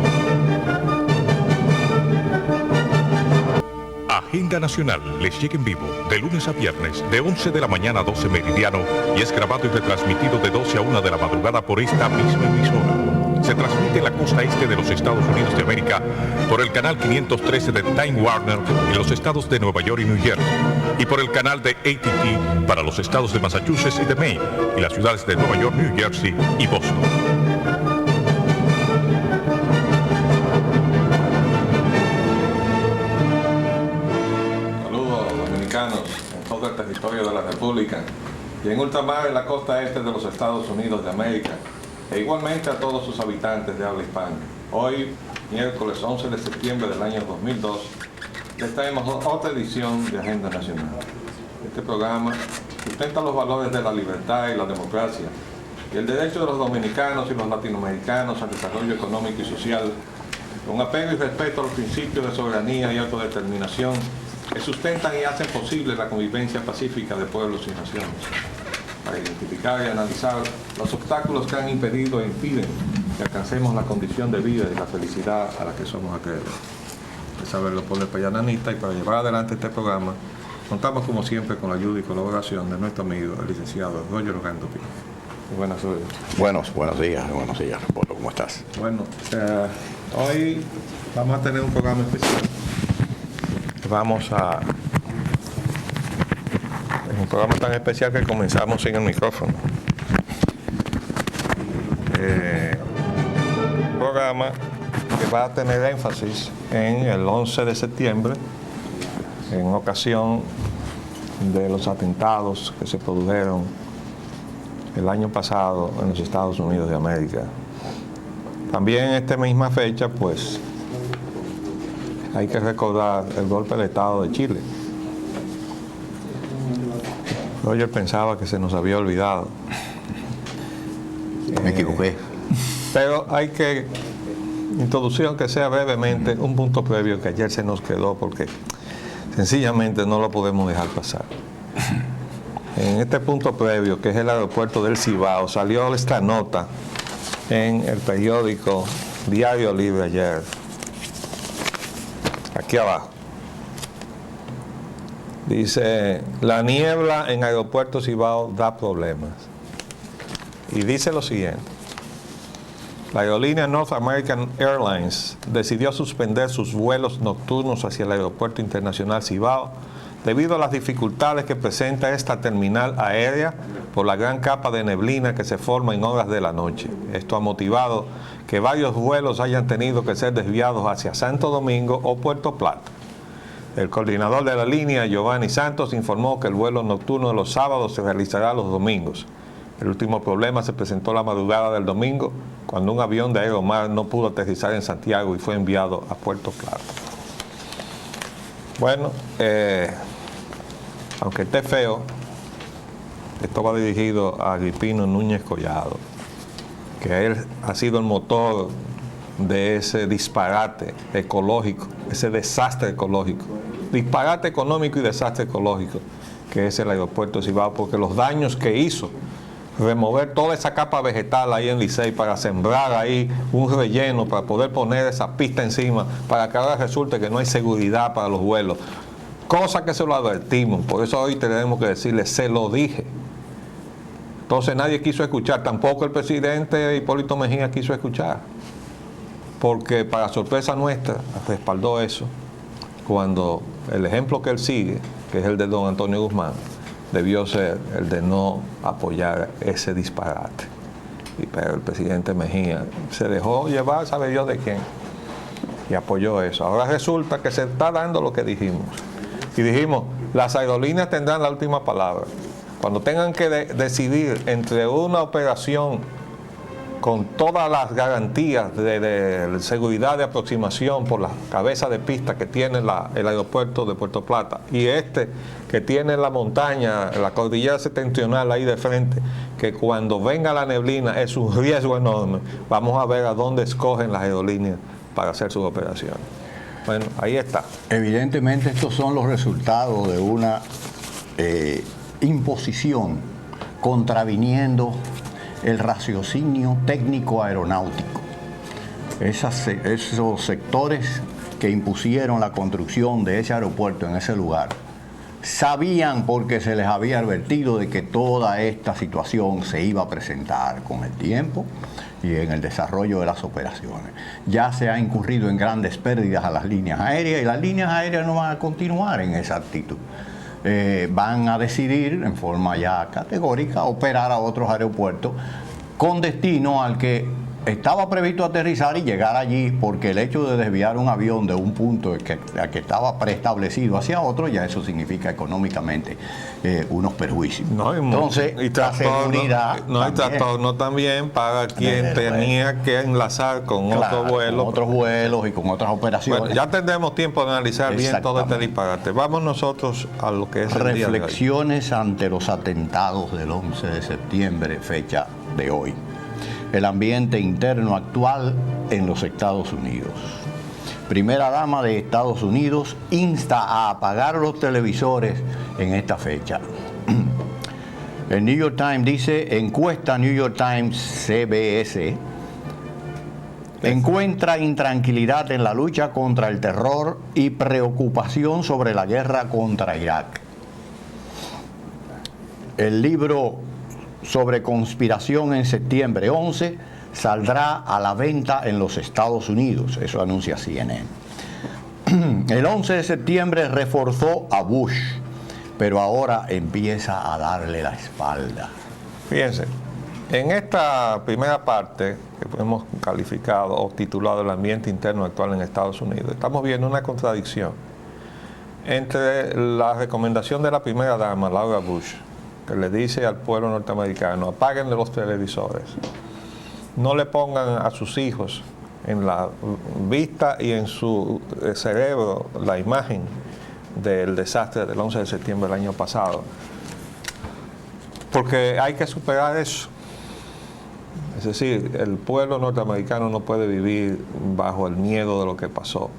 Agenda Nacional les llega en vivo de lunes a viernes de 11 de la mañana a 12 meridiano y es grabado y retransmitido de 12 a 1 de la madrugada por esta misma emisora. Se transmite en la costa este de los Estados Unidos de América por el canal 513 de Time Warner en los estados de Nueva York y New Jersey, y por el canal de AT&T para los estados de Massachusetts y de Maine y las ciudades de Nueva York, New Jersey y Boston. En todo el territorio de la República y en ultramar en la costa este de los Estados Unidos de América, e igualmente a todos sus habitantes de habla hispana. Hoy, miércoles 11 de septiembre del año 2002, les traemos otra edición de Agenda Nacional. Este programa sustenta los valores de la libertad y la democracia y el derecho de los dominicanos y los latinoamericanos al desarrollo económico y social, con apego y respeto a los principios de soberanía y autodeterminación que sustentan y hacen posible la convivencia pacífica de pueblos y naciones, para identificar y analizar los obstáculos que han impedido e impiden que alcancemos la condición de vida y la felicidad a la que somos acreedores. Es saber Leopoldo Espaillán Anita, y para llevar adelante este programa contamos como siempre con la ayuda y colaboración de nuestro amigo, el licenciado Roger Ogando. Buenas tardes. Buenos días, Leopoldo, ¿cómo estás? Bueno, hoy vamos a tener un programa especial. Es un programa tan especial que comenzamos sin el micrófono. Un programa que va a tener énfasis en el 11 de septiembre, en ocasión de los atentados que se produjeron el año pasado en los Estados Unidos de América. También en esta misma fecha, pues, hay que recordar el golpe de Estado de Chile. Roger pensaba que se nos había olvidado. Me equivoqué. Pero hay que introducir, aunque sea brevemente, un punto previo que ayer se nos quedó porque sencillamente no lo podemos dejar pasar. En este punto previo, que es el aeropuerto del Cibao, salió esta nota en el periódico Diario Libre ayer. Aquí abajo. Dice, la niebla en aeropuerto Cibao da problemas. Y dice lo siguiente. La aerolínea North American Airlines decidió suspender sus vuelos nocturnos hacia el Aeropuerto Internacional Cibao debido a las dificultades que presenta esta terminal aérea por la gran capa de neblina que se forma en horas de la noche. Esto ha motivado que varios vuelos hayan tenido que ser desviados hacia Santo Domingo o Puerto Plata. El coordinador de la línea, Giovanni Santos, informó que el vuelo nocturno de los sábados se realizará los domingos. El último problema se presentó la madrugada del domingo, cuando un avión de Aeromar no pudo aterrizar en Santiago y fue enviado a Puerto Plata. Bueno, aunque esté feo, esto va dirigido a Agripino Núñez Collado, que él ha sido el motor de ese disparate ecológico, ese desastre ecológico, disparate económico y desastre ecológico, que es el aeropuerto de Cibao, porque los daños que hizo, remover toda esa capa vegetal ahí en Licey para sembrar ahí un relleno, para poder poner esa pista encima, para que ahora resulte que no hay seguridad para los vuelos, cosa que se lo advertimos, por eso hoy tenemos que decirle, se lo dije. Entonces nadie quiso escuchar, tampoco el presidente Hipólito Mejía quiso escuchar, porque para sorpresa nuestra respaldó eso, cuando el ejemplo que él sigue, que es el de don Antonio Guzmán, debió ser el de no apoyar ese disparate. Pero el presidente Mejía se dejó llevar, sabe Dios de quién, y apoyó eso. Ahora resulta que se está dando lo que dijimos. Y dijimos, las aerolíneas tendrán la última palabra. Cuando tengan que decidir entre una operación con todas las garantías de seguridad de aproximación por la cabeza de pista que tiene el aeropuerto de Puerto Plata y este que tiene la montaña, la cordillera septentrional ahí de frente, que cuando venga la neblina es un riesgo enorme, vamos a ver a dónde escogen las aerolíneas para hacer sus operaciones. Bueno, ahí está. Evidentemente estos son los resultados de una imposición contraviniendo el raciocinio técnico aeronáutico. Esos sectores que impusieron la construcción de ese aeropuerto en ese lugar sabían, porque se les había advertido de que toda esta situación se iba a presentar con el tiempo y en el desarrollo de las operaciones. Ya se ha incurrido en grandes pérdidas a las líneas aéreas y las líneas aéreas no van a continuar en esa actitud. Van a decidir en forma ya categórica operar a otros aeropuertos con destino al que estaba previsto aterrizar y llegar allí, porque el hecho de desviar un avión de un punto que estaba preestablecido hacia otro, ya eso significa económicamente unos perjuicios. No, entonces, y la seguridad no, trastorno también para quien tenía que enlazar con otro vuelo. Con otros vuelos y con otras operaciones. Bueno, ya tendremos tiempo de analizar bien todo este disparate. Vamos nosotros a lo que es el día de hoy. Reflexiones ante los atentados del 11 de septiembre, fecha de hoy. El ambiente interno actual en los Estados Unidos. Primera dama de Estados Unidos insta a apagar los televisores en esta fecha. El New York Times dice, encuesta New York Times CBS, encuentra intranquilidad en la lucha contra el terror y preocupación sobre la guerra contra Irak. El libro sobre conspiración en septiembre 11 saldrá a la venta en los Estados Unidos, eso anuncia CNN. El 11 de septiembre reforzó a Bush, pero ahora empieza a darle la espalda. Fíjense, en esta primera parte que hemos calificado o titulado el ambiente interno actual en Estados Unidos, estamos viendo una contradicción entre la recomendación de la primera dama, Laura Bush, que le dice al pueblo norteamericano, apáguenle los televisores, no le pongan a sus hijos en la vista y en su cerebro la imagen del desastre del 11 de septiembre del año pasado, porque hay que superar eso. Es decir, el pueblo norteamericano no puede vivir bajo el miedo de lo que pasó,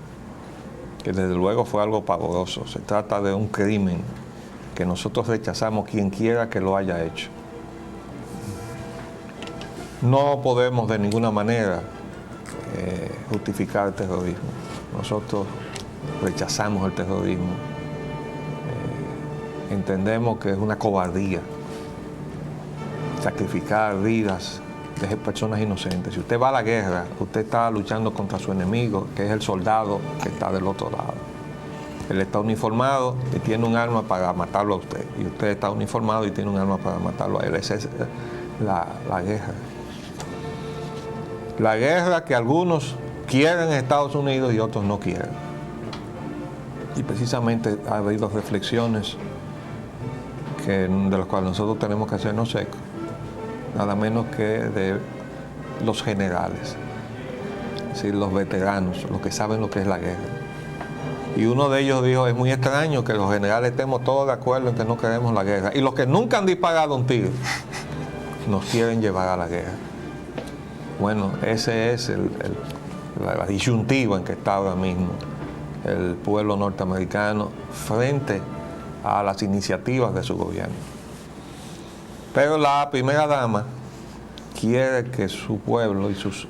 que desde luego fue algo pavoroso. Se trata de un crimen que nosotros rechazamos quien quiera que lo haya hecho. No podemos de ninguna manera justificar el terrorismo. Nosotros rechazamos el terrorismo. Entendemos que es una cobardía sacrificar vidas de personas inocentes. Si usted va a la guerra, usted está luchando contra su enemigo, que es el soldado que está del otro lado. Él está uniformado y tiene un arma para matarlo a usted. Y usted está uniformado y tiene un arma para matarlo a él. Esa es la guerra. La guerra que algunos quieren en Estados Unidos y otros no quieren. Y precisamente ha habido reflexiones de las cuales nosotros tenemos que hacernos ecos, nada menos que de los generales, es decir, los veteranos, los que saben lo que es la guerra. Y uno de ellos dijo, es muy extraño que los generales estemos todos de acuerdo en que no queremos la guerra. Y los que nunca han disparado un tiro nos quieren llevar a la guerra. Bueno, ese es la disyuntiva en que está ahora mismo el pueblo norteamericano frente a las iniciativas de su gobierno. Pero la primera dama quiere que su pueblo y sus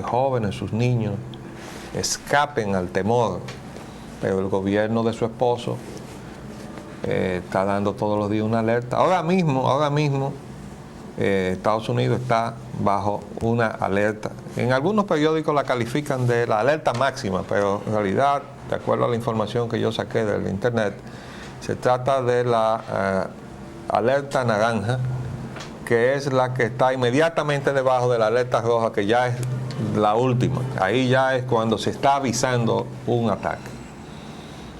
jóvenes, sus niños, escapen al temor, pero el gobierno de su esposo está dando todos los días una alerta. Ahora mismo Estados Unidos está bajo una alerta. En algunos periódicos la califican de la alerta máxima, pero en realidad, de acuerdo a la información que yo saqué del internet, se trata de la alerta naranja, que es la que está inmediatamente debajo de la alerta roja, que ya es la última. Ahí ya es cuando se está avisando un ataque.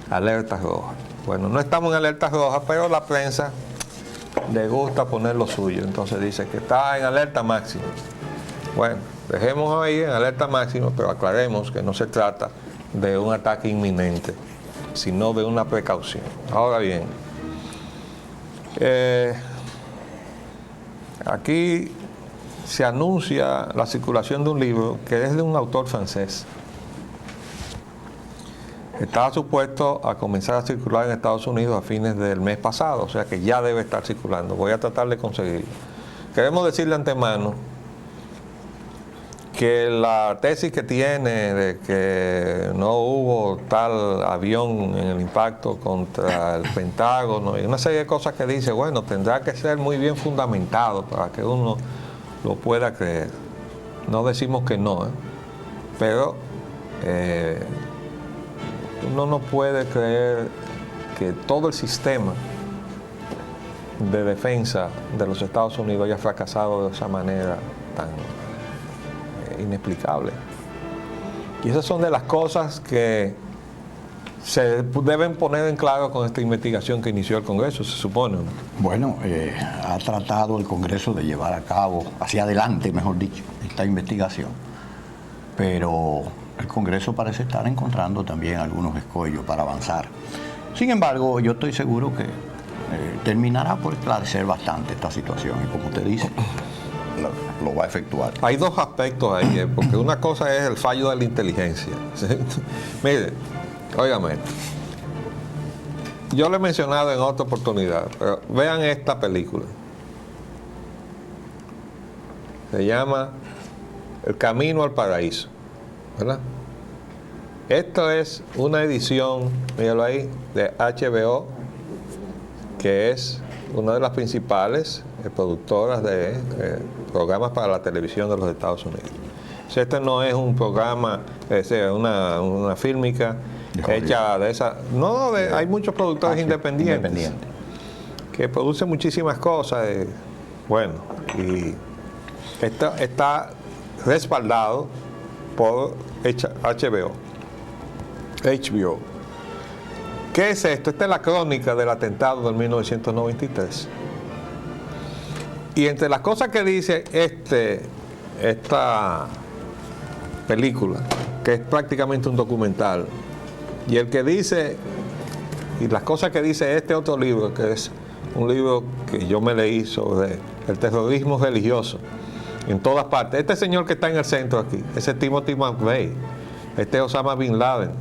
Alerta roja. Bueno, no estamos en alerta roja, pero la prensa le gusta poner lo suyo. Entonces dice que está en alerta máxima. Bueno, dejemos ahí en alerta máxima, pero aclaremos que no se trata de un ataque inminente, sino de una precaución. Ahora bien, aquí se anuncia la circulación de un libro que es de un autor francés. Estaba supuesto a comenzar a circular en Estados Unidos a fines del mes pasado, o sea que ya debe estar circulando. Voy a tratar de conseguirlo. Queremos decir de antemano que la tesis que tiene de que no hubo tal avión en el impacto contra el Pentágono y una serie de cosas que dice, bueno, tendrá que ser muy bien fundamentado para que uno lo pueda creer. No decimos que no, pero uno no puede creer que todo el sistema de defensa de los Estados Unidos haya fracasado de esa manera tan inexplicable. Y esas son de las cosas que se deben poner en claro con esta investigación que inició el Congreso, se supone. Bueno, ha tratado el Congreso de llevar a cabo, hacia adelante, mejor dicho, esta investigación, pero el Congreso parece estar encontrando también algunos escollos para avanzar. Sin embargo, yo estoy seguro que terminará por esclarecer bastante esta situación y, como usted dice, lo va a efectuar. Hay dos aspectos ahí, porque una cosa es el fallo de la inteligencia. Mire, óigame esto. Yo le he mencionado en otra oportunidad, pero vean esta película. Se llama El Camino al Paraíso, ¿verdad? Esto es una edición, míralo ahí, de HBO, que es una de las principales productoras de programas para la televisión de los Estados Unidos. Este no es un programa, es una fílmica hecha de esa. No, hay muchos productores independientes que producen muchísimas cosas. Bueno, y esto está respaldado por HBO. ¿Qué es esto? Esta es la crónica del atentado del 1993. Y entre las cosas que dice esta película, que es prácticamente un documental, y el que dice, y las cosas que dice este otro libro, que es un libro que yo me leí sobre el terrorismo religioso, en todas partes. Este señor que está en el centro aquí, ese es Timothy McVeigh, este es Osama Bin Laden,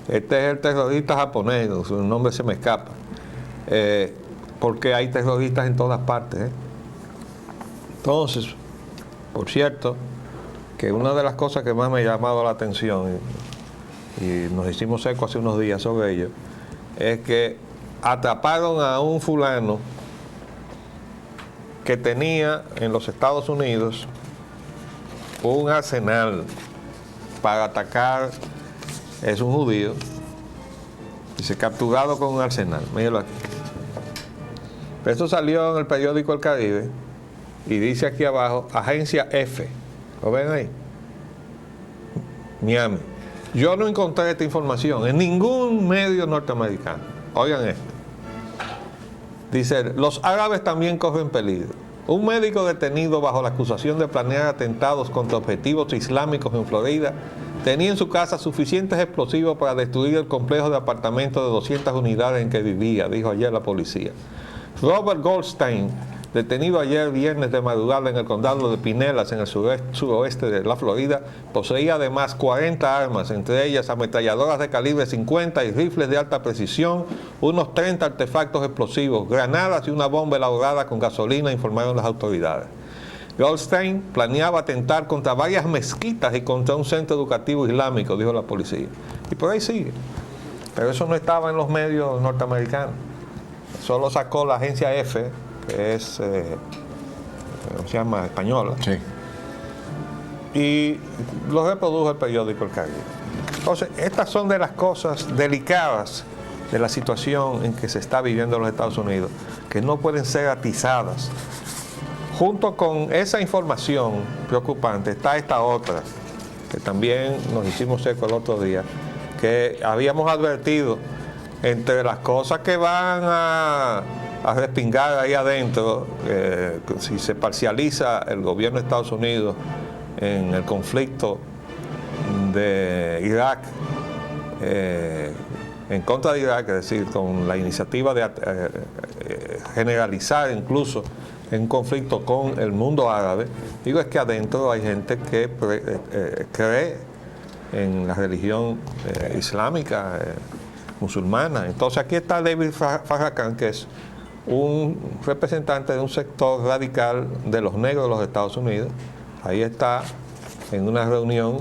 este es el terrorista japonés, su nombre se me escapa, porque hay terroristas en todas partes. Entonces, por cierto, que una de las cosas que más me ha llamado la atención, y nos hicimos eco hace unos días sobre ello, es que atraparon a un fulano que tenía en los Estados Unidos un arsenal para atacar, es un judío, dice, capturado con un arsenal, míralo aquí. Eso salió en el periódico El Caribe y dice aquí abajo, agencia F, ¿lo ven ahí? Miami. Yo no encontré esta información en ningún medio norteamericano. Oigan esto. Dice, los árabes también corren peligro. Un médico detenido bajo la acusación de planear atentados contra objetivos islámicos en Florida tenía en su casa suficientes explosivos para destruir el complejo de apartamentos de 200 unidades en que vivía, dijo ayer la policía. Robert Goldstein, detenido ayer viernes de madrugada en el condado de Pinellas, en el suroeste de la Florida, poseía además 40 armas, entre ellas ametralladoras de calibre 50 y rifles de alta precisión, unos 30 artefactos explosivos, granadas y una bomba elaborada con gasolina, informaron las autoridades. Goldstein planeaba atentar contra varias mezquitas y contra un centro educativo islámico, dijo la policía. Y por ahí sigue. Pero eso no estaba en los medios norteamericanos. Solo sacó la agencia F, que es, ¿cómo se llama? Española. Sí. Y lo reprodujo el periódico El Caribe. Entonces, estas son de las cosas delicadas de la situación en que se está viviendo en los Estados Unidos, que no pueden ser atizadas. Junto con esa información preocupante está esta otra, que también nos hicimos eco el otro día, que habíamos advertido entre las cosas que van a respingar ahí adentro, si se parcializa el gobierno de Estados Unidos en el conflicto de Irak, en contra de Irak, es decir, con la iniciativa de generalizar incluso en conflicto con el mundo árabe, digo es que adentro hay gente que cree en la religión islámica, musulmana. Entonces aquí está David Farrakhan, que es un representante de un sector radical de los negros de los Estados Unidos. Ahí está en una reunión,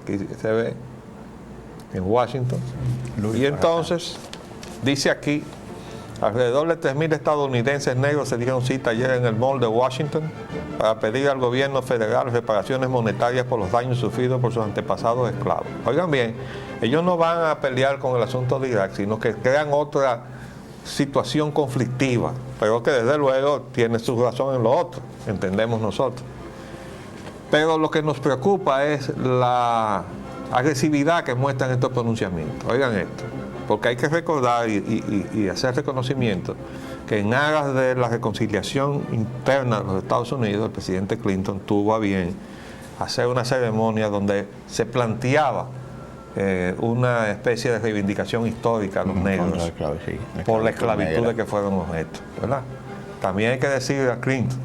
aquí se ve, en Washington. Y entonces dice aquí, alrededor de 3.000 estadounidenses negros se dieron cita ayer en el Mall de Washington para pedir al gobierno federal reparaciones monetarias por los daños sufridos por sus antepasados esclavos. Oigan bien, ellos no van a pelear con el asunto de Irak, sino que crean otra situación conflictiva, pero que desde luego tiene su razón en lo otro, entendemos nosotros. Pero lo que nos preocupa es la agresividad que muestran estos pronunciamientos. Oigan esto, porque hay que recordar y hacer reconocimiento que en aras de la reconciliación interna de los Estados Unidos, el presidente Clinton tuvo a bien hacer una ceremonia donde se planteaba una especie de reivindicación histórica a los negros por la esclavitud de que fueron objeto, ¿verdad? También hay que decir a Clinton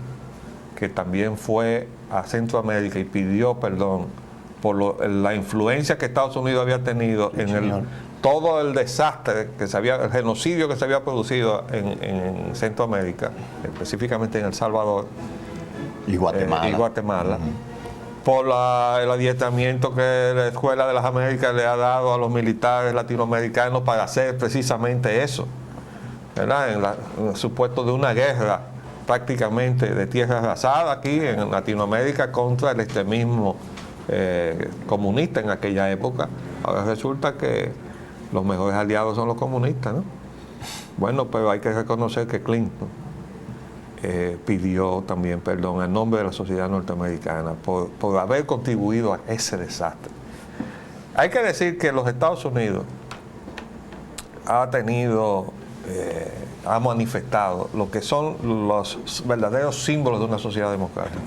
que también fue a Centroamérica y pidió perdón por la influencia que Estados Unidos había tenido en todo el desastre el genocidio que se había producido en Centroamérica, específicamente en El Salvador y Guatemala. Por el adiestramiento que la Escuela de las Américas le ha dado a los militares latinoamericanos para hacer precisamente eso, ¿verdad? En el supuesto de una guerra prácticamente de tierra arrasada aquí en Latinoamérica contra el extremismo comunista en aquella época. Ahora resulta que los mejores aliados son los comunistas, ¿no? Bueno, pero hay que reconocer que Clinton pidió también perdón en nombre de la sociedad norteamericana por haber contribuido a ese desastre. Hay que decir que los Estados Unidos ha manifestado lo que son los verdaderos símbolos de una sociedad democrática.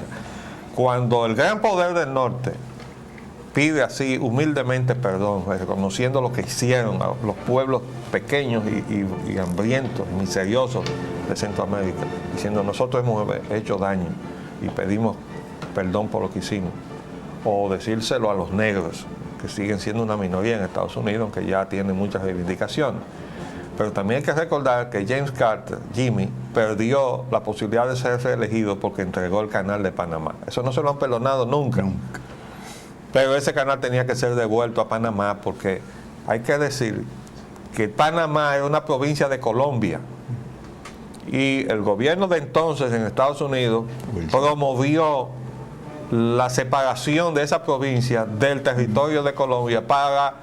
Cuando el gran poder del norte pide así humildemente perdón, reconociendo lo que hicieron a los pueblos pequeños y hambrientos, miseriosos de Centroamérica, diciendo nosotros hemos hecho daño y pedimos perdón por lo que hicimos, o decírselo a los negros, que siguen siendo una minoría en Estados Unidos, aunque ya tienen muchas reivindicaciones. Pero también hay que recordar que James Carter, Jimmy, perdió la posibilidad de ser reelegido porque entregó el canal de Panamá. Eso no se lo han perdonado nunca. Pero ese canal tenía que ser devuelto a Panamá porque hay que decir que Panamá es una provincia de Colombia Y el gobierno de entonces en Estados Unidos promovió la separación de esa provincia del territorio de Colombia para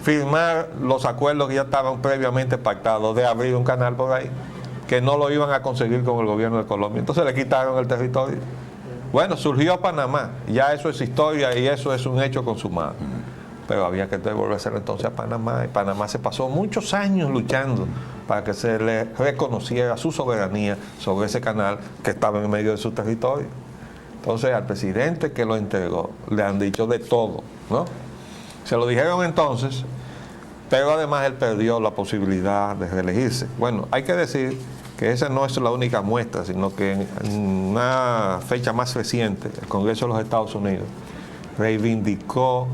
firmar los acuerdos que ya estaban previamente pactados de abrir un canal por ahí, que no lo iban a conseguir con el gobierno de Colombia. Entonces le quitaron el territorio. Bueno, surgió Panamá, ya eso es historia y eso es un hecho consumado. Pero había que devolverse entonces a Panamá, y Panamá se pasó muchos años luchando para que se le reconociera su soberanía sobre ese canal que estaba en medio de su territorio. Entonces al presidente que lo entregó le han dicho de todo, ¿no? Se lo dijeron entonces, pero además él perdió la posibilidad de reelegirse. Bueno, hay que decir que esa no es la única muestra, sino que en una fecha más reciente, el Congreso de los Estados Unidos reivindicó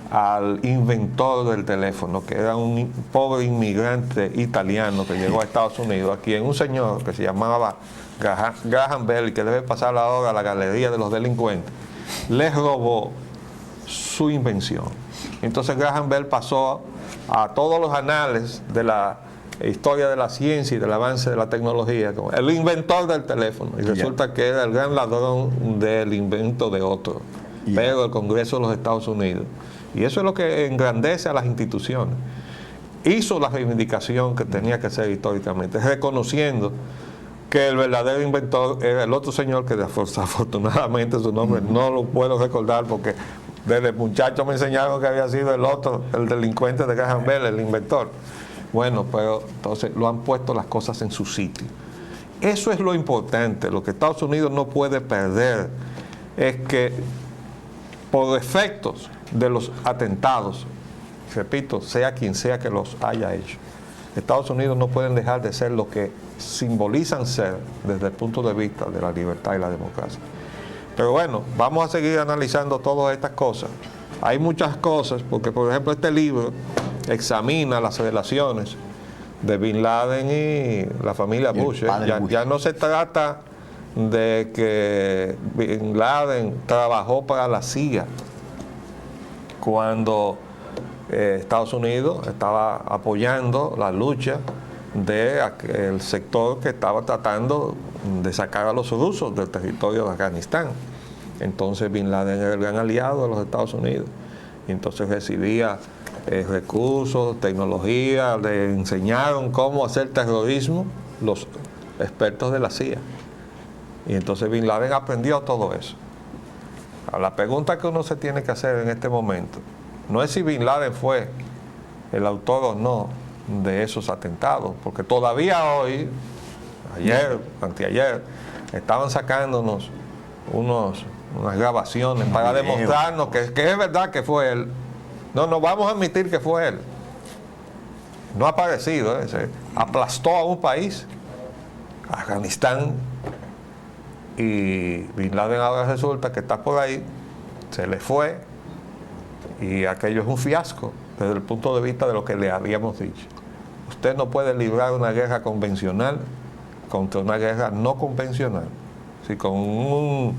al inventor del teléfono, que era un pobre inmigrante italiano que llegó a Estados Unidos, aquí en un señor que se llamaba Graham Bell, que debe pasar ahora a la galería de los delincuentes, les robó su invención. Entonces Graham Bell pasó a todos los anales de la historia de la ciencia y del avance de la tecnología como el inventor del teléfono, y resulta que era el gran ladrón del invento de otro, pero el Congreso de los Estados Unidos, y eso es lo que engrandece a las instituciones, hizo la reivindicación que tenía que hacer históricamente, reconociendo que el verdadero inventor era el otro señor que desafortunadamente su nombre no lo puedo recordar porque desde muchacho me enseñaron que había sido el otro, el delincuente de Graham Bell, el inventor. Bueno, pero entonces lo han puesto las cosas en su sitio. Eso es lo importante. Lo que Estados Unidos no puede perder es que por efectos de los atentados, repito, sea quien sea que los haya hecho, Estados Unidos no pueden dejar de ser lo que simbolizan ser desde el punto de vista de la libertad y la democracia. Pero bueno, vamos a seguir analizando todas estas cosas. Hay muchas cosas, porque por ejemplo este libro examina las relaciones de Bin Laden y la familia Bush. Ya no se trata de que Bin Laden trabajó para la CIA cuando Estados Unidos estaba apoyando la lucha del sector que estaba tratando de sacar a los rusos del territorio de Afganistán. Entonces Bin Laden era el gran aliado de los Estados Unidos. Y entonces recibía recursos, tecnología, le enseñaron cómo hacer terrorismo los expertos de la CIA. Y entonces Bin Laden aprendió todo eso. Ahora, la pregunta que uno se tiene que hacer en este momento no es si Bin Laden fue el autor o no de esos atentados, porque todavía hoy, ayer, anteayer, estaban sacándonos unas grabaciones para demostrarnos que es verdad que fue él. No vamos a admitir que fue él. No ha aparecido, se aplastó a un país, Afganistán, y Bin Laden ahora resulta que está por ahí, se le fue, y aquello es un fiasco desde el punto de vista de lo que le habíamos dicho. Usted no puede librar una guerra convencional contra una guerra no convencional. Si con un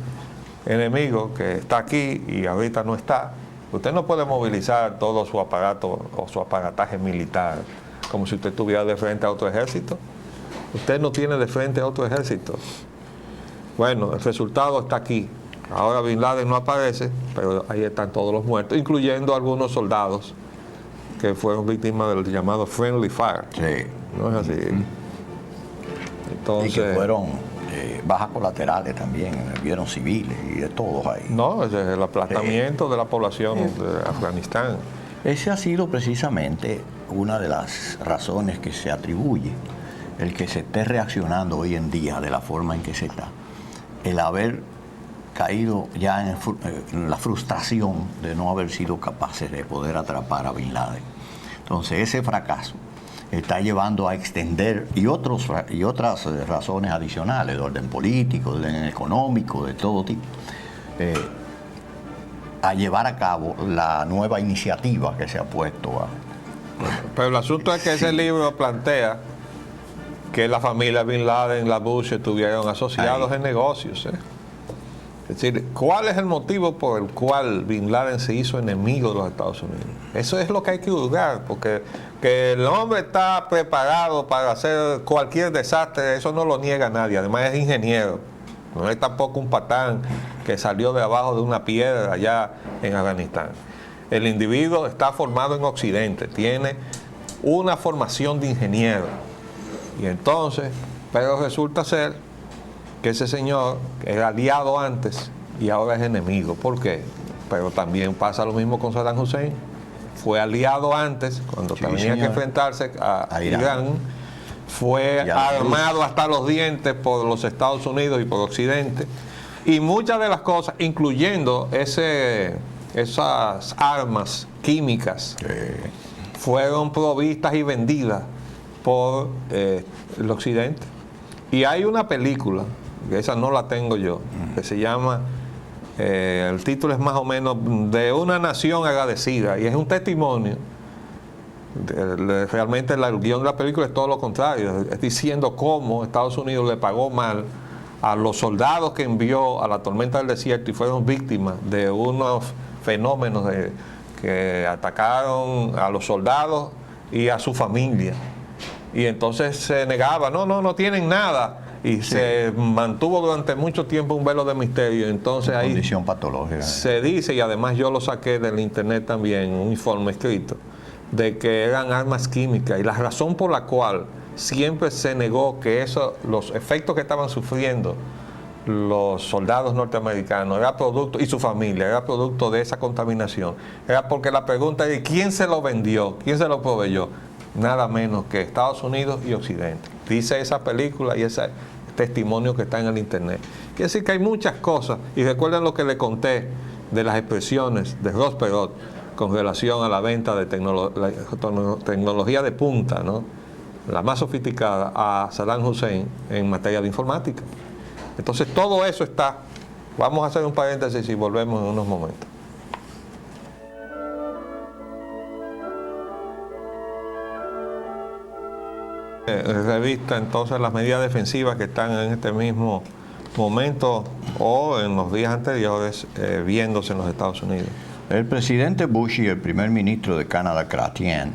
enemigo que está aquí y ahorita no está, usted no puede movilizar todo su aparato o su aparataje militar como si usted estuviera de frente a otro ejército. Usted no tiene de frente a otro ejército. Bueno, el resultado está aquí. Ahora Bin Laden no aparece, pero ahí están todos los muertos, incluyendo algunos soldados que fueron víctimas del llamado friendly fire. Sí. No es así. Entonces, y que fueron bajas colaterales también, vieron civiles y de todos ahí. No, ese es el aplastamiento de la población de Afganistán. Ese ha sido precisamente una de las razones que se atribuye el que se esté reaccionando hoy en día de la forma en que se está. El haber caído ya en la frustración de no haber sido capaces de poder atrapar a Bin Laden. Entonces ese fracaso está llevando a extender y otras razones adicionales de orden político, de orden económico, de todo tipo, a llevar a cabo la nueva iniciativa que se ha puesto a... Pero el asunto es que ese libro plantea que la familia Bin Laden, la Bush, estuvieron asociados en negocios. Es decir, ¿cuál es el motivo por el cual Bin Laden se hizo enemigo de los Estados Unidos? Eso es lo que hay que juzgar, porque que el hombre está preparado para hacer cualquier desastre, eso no lo niega nadie. Además es ingeniero, no es tampoco un patán que salió de abajo de una piedra allá en Afganistán. El individuo está formado en Occidente, tiene una formación de ingeniero. Y entonces, pero resulta ser que ese señor era aliado antes y ahora es enemigo. ¿Por qué? Pero también pasa lo mismo con Saddam Hussein. Fue aliado antes, cuando tenía que enfrentarse a Irán. Fue armado hasta los dientes por los Estados Unidos y por Occidente. Y muchas de las cosas, incluyendo esas armas químicas, fueron provistas y vendidas por el Occidente. Y hay una película, que esa no la tengo yo, que se llama, el título es más o menos De una nación agradecida, y es un testimonio. Realmente el guión de la película es todo lo contrario, es diciendo cómo Estados Unidos le pagó mal a los soldados que envió a la tormenta del desierto y fueron víctimas de unos fenómenos que atacaron a los soldados y a su familia. Y entonces se negaba, no tienen nada. Y se mantuvo durante mucho tiempo un velo de misterio. Entonces ahí condición patológica. Se dice, y además yo lo saqué del internet también, un informe escrito, de que eran armas químicas. Y la razón por la cual siempre se negó que los efectos que estaban sufriendo los soldados norteamericanos era producto, y su familia, era producto de esa contaminación, era porque la pregunta es ¿quién se lo vendió? ¿Quién se lo proveyó? Nada menos que Estados Unidos y Occidente. Dice esa película y ese testimonio que está en el internet. Quiere decir que hay muchas cosas, y recuerden lo que le conté de las expresiones de Ross Perot con relación a la venta de tecnología de punta, ¿no? La más sofisticada, a Saddam Hussein en materia de informática. Entonces todo eso está. Vamos a hacer un paréntesis y volvemos en unos momentos. Revista entonces las medidas defensivas que están en este mismo momento o en los días anteriores viéndose en los Estados Unidos. El presidente Bush y el primer ministro de Canadá, Chrétien,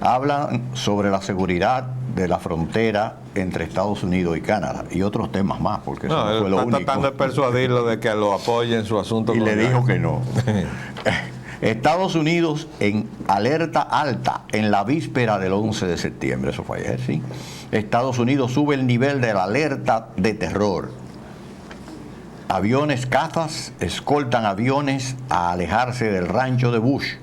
hablan sobre la seguridad de la frontera entre Estados Unidos y Canadá y otros temas más, porque eso no fue lo único. Está tratando de persuadirlo de que lo apoye en su asunto. Y le dijo que no. Estados Unidos en alerta alta en la víspera del 11 de septiembre, eso fue ayer, sí. Estados Unidos sube el nivel de la alerta de terror. Aviones cazas escoltan aviones a alejarse del rancho de Bush.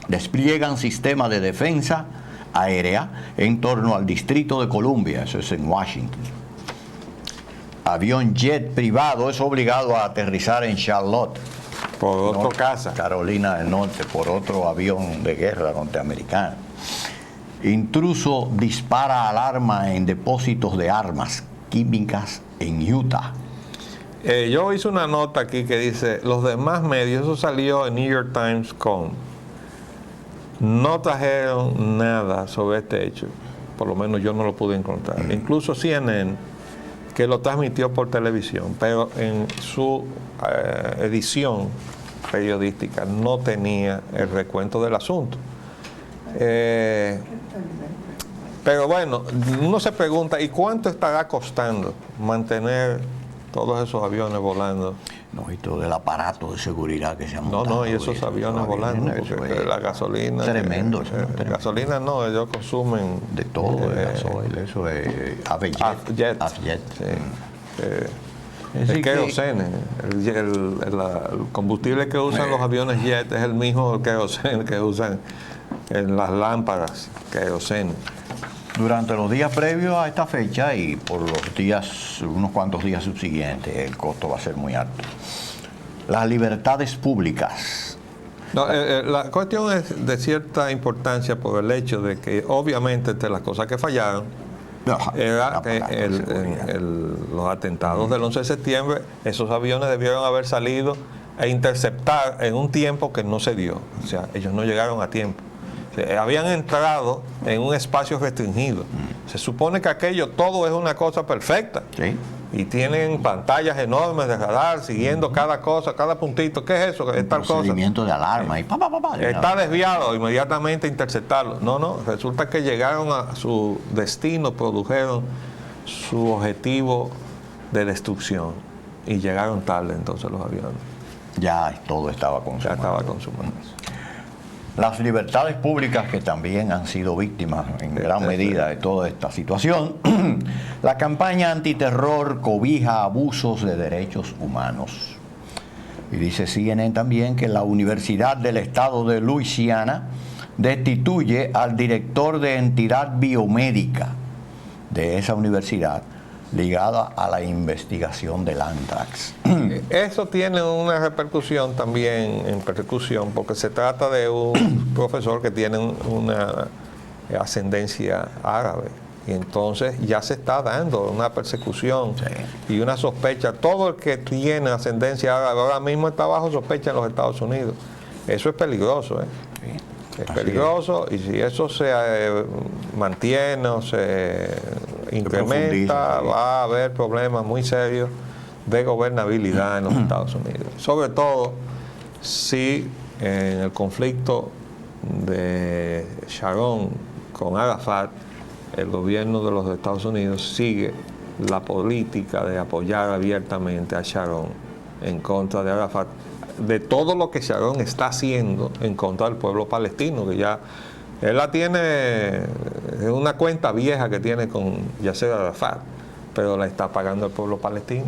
Despliegan sistemas de defensa aérea en torno al Distrito de Columbia, eso es en Washington. Avión jet privado es obligado a aterrizar en Charlotte, por otro casa, Carolina del Norte, por otro avión de guerra norteamericano. Intruso dispara alarma en depósitos de armas químicas en Utah. Yo hice una nota aquí que dice, los demás medios, eso salió en New York Times no trajeron nada sobre este hecho, por lo menos yo no lo pude encontrar. Incluso CNN, que lo transmitió por televisión, pero en su edición periodística no tenía el recuento del asunto. Pero bueno, uno se pregunta, ¿y cuánto estará costando mantener todos esos aviones volando? No, y todo el aparato de seguridad que se ha montado. No, y esos aviones volando, porque la gasolina... Tremendo. Gasolina no, ellos consumen... De todo, el gasoil, eso es Avjet. Sí. El querosene, el combustible que usan los aviones jet es el mismo querosene que usan en las lámparas, querosene. Durante los días previos a esta fecha y por los días, unos cuantos días subsiguientes, el costo va a ser muy alto. Las libertades públicas. No, la cuestión es de cierta importancia por el hecho de que obviamente entre las cosas que fallaron era que los atentados del 11 de septiembre, esos aviones debieron haber salido e interceptar en un tiempo que no se dio. O sea, ellos no llegaron a tiempo. Habían entrado en un espacio restringido. Se supone que aquello todo es una cosa perfecta. Sí. y tienen pantallas enormes de radar siguiendo cada cosa, cada puntito. ¿Qué es eso? ¿Qué es tal cosa? Procedimiento de alarma y Está desviado, inmediatamente interceptarlo. No, resulta que llegaron a su destino, produjeron su objetivo de destrucción y llegaron tarde entonces los aviones. Ya todo estaba consumado. Ya estaba consumado. Las libertades públicas que también han sido víctimas en gran medida de toda esta situación. La campaña antiterror cobija abusos de derechos humanos. Y dice CNN también que la Universidad del Estado de Luisiana destituye al director de entidad biomédica de esa universidad ligada a la investigación del Anthrax. Eso tiene una repercusión también en persecución, porque se trata de un profesor que tiene una ascendencia árabe. Y entonces ya se está dando una persecución y una sospecha. Todo el que tiene ascendencia árabe ahora mismo está bajo sospecha en los Estados Unidos. Eso es peligroso, ¿eh? Es peligroso, y si eso se mantiene o se incrementa, va a haber problemas muy serios de gobernabilidad en los Estados Unidos. Sobre todo si en el conflicto de Sharon con Arafat, el gobierno de los Estados Unidos sigue la política de apoyar abiertamente a Sharon en contra de Arafat, de todo lo que Sharon está haciendo en contra del pueblo palestino, que ya él la tiene, es una cuenta vieja que tiene con Yasser Arafat, pero la está pagando el pueblo palestino.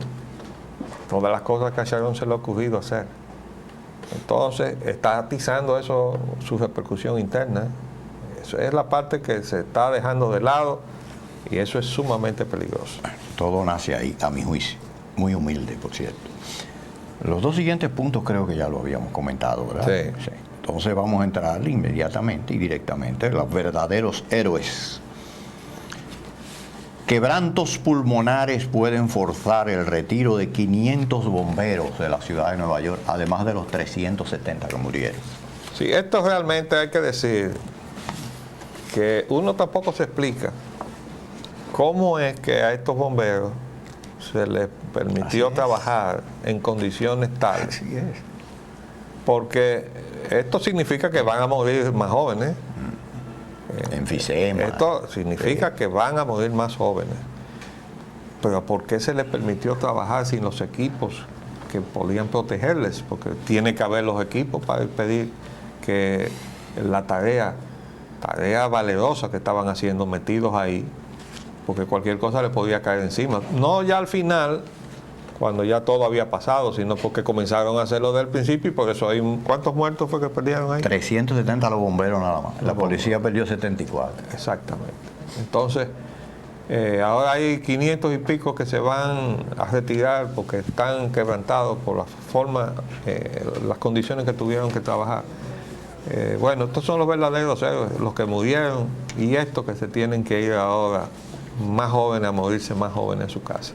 Todas las cosas que a Sharon se le ha ocurrido hacer. Entonces, está atizando eso, su repercusión interna. Eso es la parte que se está dejando de lado, y eso es sumamente peligroso. Todo nace ahí, a mi juicio. Muy humilde, por cierto. Los dos siguientes puntos creo que ya lo habíamos comentado, ¿verdad? Sí. Entonces vamos a entrar inmediatamente y directamente los verdaderos héroes. Quebrantos pulmonares pueden forzar el retiro de 500 bomberos de la ciudad de Nueva York, además de los 370 que murieron. Sí, esto realmente hay que decir que uno tampoco se explica cómo es que a estos bomberos se les permitió trabajar en condiciones tales. Así es. Porque esto significa que van a morir más jóvenes. Enfisema. Esto significa que van a morir más jóvenes. Pero ¿por qué se les permitió trabajar sin los equipos que podían protegerles? Porque tiene que haber los equipos para impedir que la tarea valerosa que estaban haciendo metidos ahí, porque cualquier cosa le podía caer encima. No ya al final, cuando ya todo había pasado, sino porque comenzaron a hacerlo desde el principio, y por eso hay ¿cuántos muertos fue que perdieron ahí? 370 los bomberos nada más. La policía perdió 74. Exactamente. Entonces, ahora hay 500 y pico que se van a retirar porque están quebrantados por la forma, las condiciones que tuvieron que trabajar. Bueno, estos son los verdaderos héroes, los que murieron, y estos que se tienen que ir ahora más jóvenes, a morirse más jóvenes en su casa.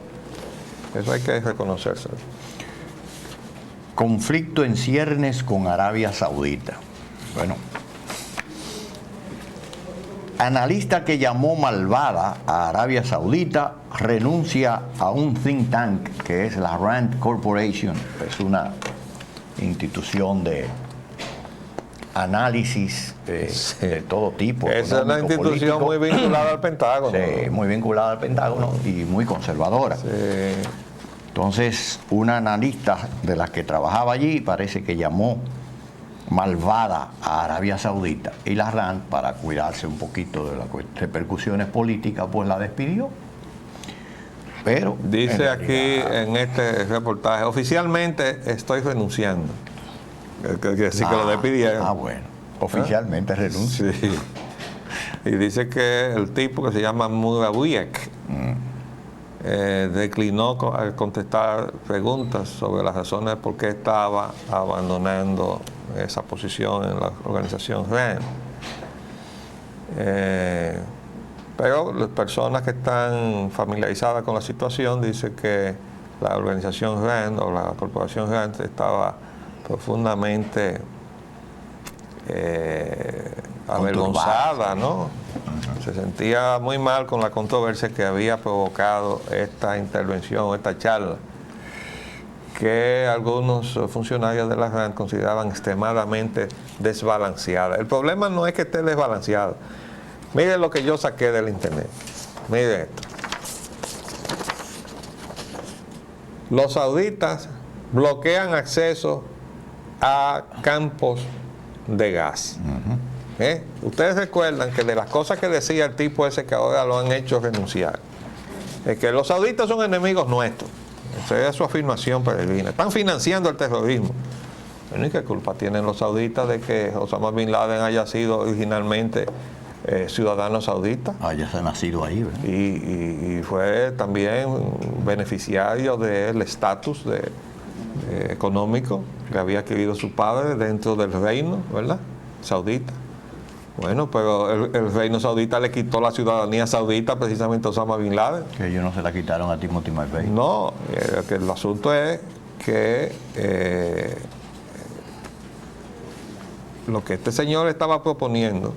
Eso hay que reconocérselo. Conflicto en ciernes con Arabia Saudita. Bueno, analista que llamó malvada a Arabia Saudita renuncia a un think tank que es la Rand Corporation. Es una institución de análisis de todo tipo. Esa es una institución muy vinculada al Pentágono. Sí, muy vinculada al Pentágono y muy conservadora. Sí. Entonces, una analista de las que trabajaba allí parece que llamó malvada a Arabia Saudita, y la RAND, para cuidarse un poquito de las repercusiones políticas, pues la despidió. Pero dice aquí en este reportaje, oficialmente estoy renunciando. Quiere decir que lo despidieron. Bueno, oficialmente renuncia. Sí. Y dice que el tipo que se llama Murawiek declinó contestar preguntas sobre las razones por qué estaba abandonando esa posición en la organización RAND. Pero las personas que están familiarizadas con la situación dicen que la organización RAND o la corporación RAND estaba profundamente avergonzada, ¿no? Se sentía muy mal con la controversia que había provocado esta intervención, esta charla, que algunos funcionarios de la RAND consideraban extremadamente desbalanceada. El problema no es que esté desbalanceada. Miren lo que yo saqué del internet. Miren esto. Los sauditas bloquean acceso a campos de gas. Ustedes recuerdan que de las cosas que decía el tipo ese que ahora lo han hecho renunciar, es que los sauditas son enemigos nuestros. Esa es su afirmación peregrina. Están financiando el terrorismo. Bueno, ¿y qué culpa tienen los sauditas de que Osama Bin Laden haya sido originalmente ciudadano saudita? Haya nacido ahí, ¿verdad? Y fue también beneficiario del estatus económico que había adquirido su padre dentro del reino, ¿verdad? Saudita. Bueno, pero el reino saudita le quitó la ciudadanía saudita precisamente a Osama Bin Laden. Que ellos no se la quitaron a Timothy McVeigh. No, que el asunto es que lo que este señor estaba proponiendo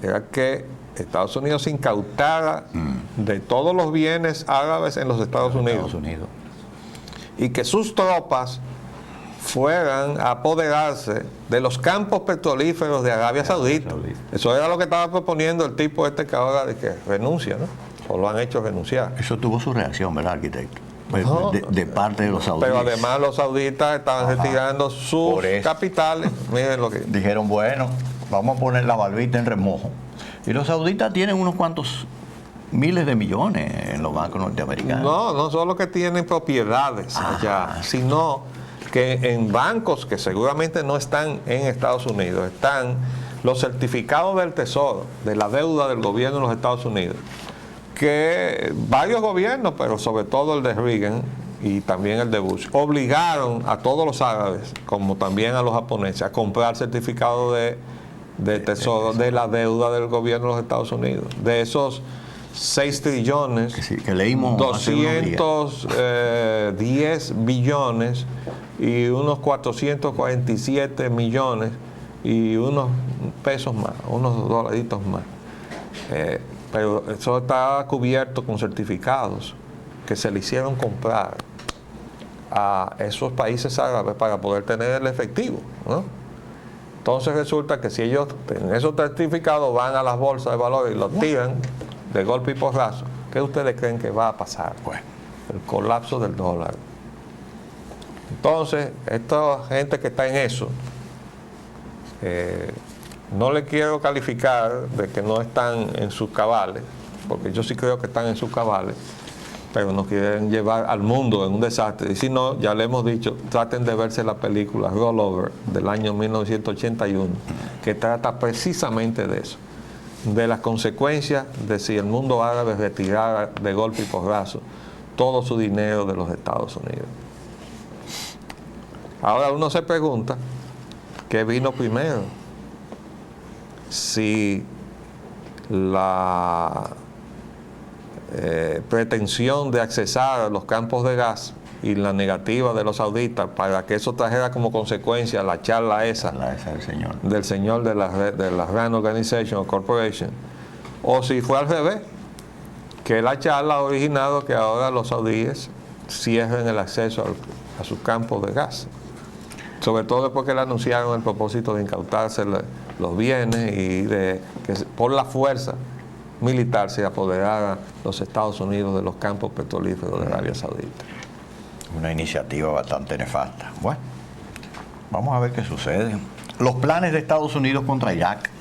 era que Estados Unidos se incautara de todos los bienes árabes en los Estados Unidos. Y que sus tropas fueran a apoderarse de los campos petrolíferos de Arabia Saudita. Eso era lo que estaba proponiendo el tipo este que ahora de que renuncia, ¿no? O lo han hecho renunciar. Eso tuvo su reacción, ¿verdad, arquitecto? No, de parte de los sauditas. Pero además los sauditas estaban retirando sus capitales. Miren lo que dijeron, bueno, vamos a poner la barbita en remojo. Y los sauditas tienen unos cuantos miles de millones en los bancos norteamericanos. No solo que tienen propiedades allá, sino que en bancos que seguramente no están en Estados Unidos, están los certificados del Tesoro, de la deuda del gobierno de los Estados Unidos, que varios gobiernos, pero sobre todo el de Reagan y también el de Bush, obligaron a todos los árabes, como también a los japoneses, a comprar certificados de Tesoro de la deuda del gobierno de los Estados Unidos. De esos 6 trillones, que leímos 210 billones y unos 447 millones y unos pesos más, unos dolaritos más. Pero eso está cubierto con certificados que se le hicieron comprar a esos países árabes para poder tener el efectivo, ¿no? Entonces resulta que si ellos en esos certificados van a las bolsas de valores y los tiran de golpe y porrazo, ¿qué ustedes creen que va a pasar? Pues el colapso del dólar. Entonces, esta gente que está en eso, no le quiero calificar de que no están en sus cabales, porque yo sí creo que están en sus cabales, pero nos quieren llevar al mundo en un desastre. Y si no, ya le hemos dicho, traten de verse la película Rollover del año 1981, que trata precisamente de eso, de las consecuencias de si el mundo árabe retirara de golpe y porrazo todo su dinero de los Estados Unidos. Ahora uno se pregunta, ¿qué vino primero? Si la pretensión de accesar a los campos de gas y la negativa de los sauditas para que eso trajera como consecuencia la charla esa del señor de la RAND Organization o Corporation, o si fue al revés, que la charla ha originado que ahora los saudíes cierren el acceso a sus campos de gas, sobre todo después que le anunciaron el propósito de incautarse los bienes y de que por la fuerza militar se apoderara los Estados Unidos de los campos petrolíferos de Arabia Saudita. Una iniciativa bastante nefasta. Bueno, vamos a ver qué sucede. Los planes de Estados Unidos contra Irak.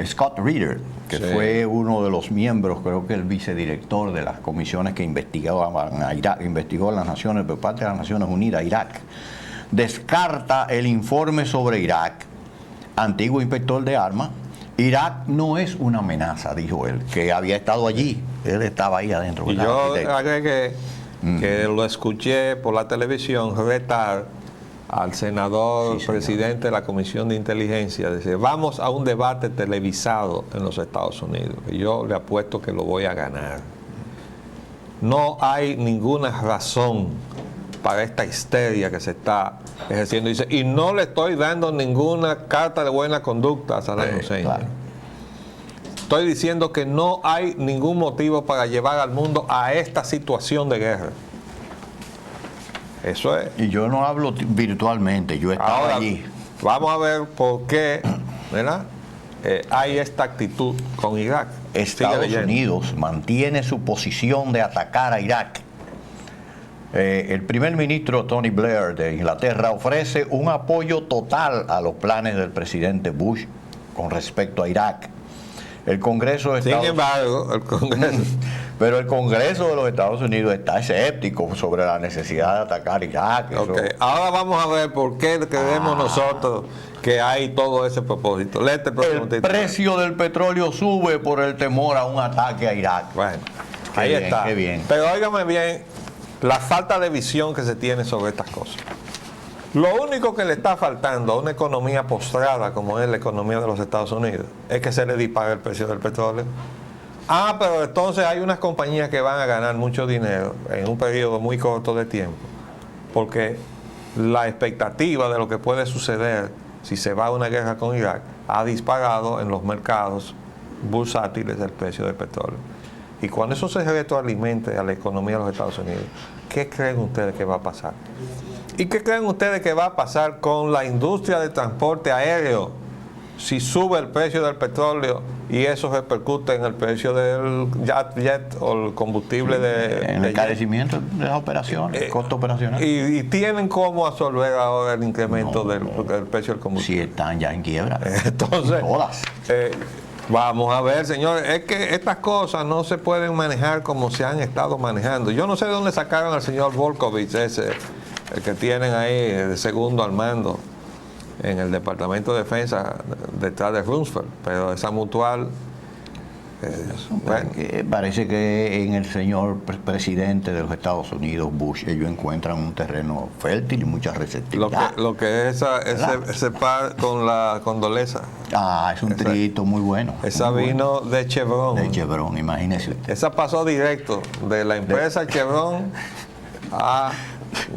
Scott Ritter, que fue uno de los miembros, creo que el vicedirector de las comisiones que investigaban a Irak, investigó a las naciones, por parte de las Naciones Unidas, a Irak, descarta el informe sobre Irak. Antiguo inspector de armas, Irak no es una amenaza, dijo él, que había estado allí, él estaba ahí adentro. Y yo agregué que lo escuché por la televisión retar al senador presidente de la Comisión de Inteligencia, decir, vamos a un debate televisado en los Estados Unidos, y yo le apuesto que lo voy a ganar. No hay ninguna razón para esta histeria que se está ejerciendo. Dice, y no le estoy dando ninguna carta de buena conducta a Saddam Hussein. Claro. Estoy diciendo que no hay ningún motivo para llevar al mundo a esta situación de guerra. Eso es. Y yo no hablo virtualmente, yo estaba Ahora, allí. vamos a ver por qué, ¿verdad? Hay esta actitud con Irak. Sigue Estados leyendo. Unidos mantiene su posición de atacar a Irak. El primer ministro Tony Blair de Inglaterra ofrece un apoyo total a los planes del presidente Bush con respecto a Irak. El Congreso de Sin Estados embargo, el Congreso... Pero el Congreso de los Estados Unidos está escéptico sobre la necesidad de atacar Irak. Eso- Ok, ahora vamos a ver por qué creemos nosotros que hay todo ese propósito. Léete el próximo El título. precio del petróleo sube por el temor a un ataque a Irak. Bueno, Qué ahí bien, está. qué bien. Pero óigame bien, la falta de visión que se tiene sobre estas cosas. Lo único que le está faltando a una economía postrada como es la economía de los Estados Unidos es que se le dispare el precio del petróleo. Ah, pero entonces hay unas compañías que van a ganar mucho dinero en un periodo muy corto de tiempo, porque la expectativa de lo que puede suceder si se va a una guerra con Irak ha disparado en los mercados bursátiles el precio del petróleo. Y cuando eso se retroalimente a la economía de los Estados Unidos, ¿qué creen ustedes que va a pasar? ¿Y qué creen ustedes que va a pasar con la industria de transporte aéreo si sube el precio del petróleo y eso repercute en el precio del jet o el combustible En el jet? encarecimiento de las operaciones, el costo operacional. Y tienen cómo absorber ahora el incremento del precio del Si combustible. están ya en quiebra. Entonces, Todas. vamos a ver, señores, es que estas cosas no se pueden manejar como se han estado manejando. Yo no sé de dónde sacaron al señor Volkovich, ese, el que tienen ahí de segundo al mando en el Departamento de Defensa detrás de Rumsfeld, pero esa mutual, bueno, Parece que en el señor presidente de los Estados Unidos, Bush, ellos encuentran un terreno fértil y mucha receptividad. lo que es ese par con la condoleza, Es un trito muy bueno. esa muy vino de Chevron. bueno. De Chevron, imagínese usted. Esa pasó directo de la empresa Chevron a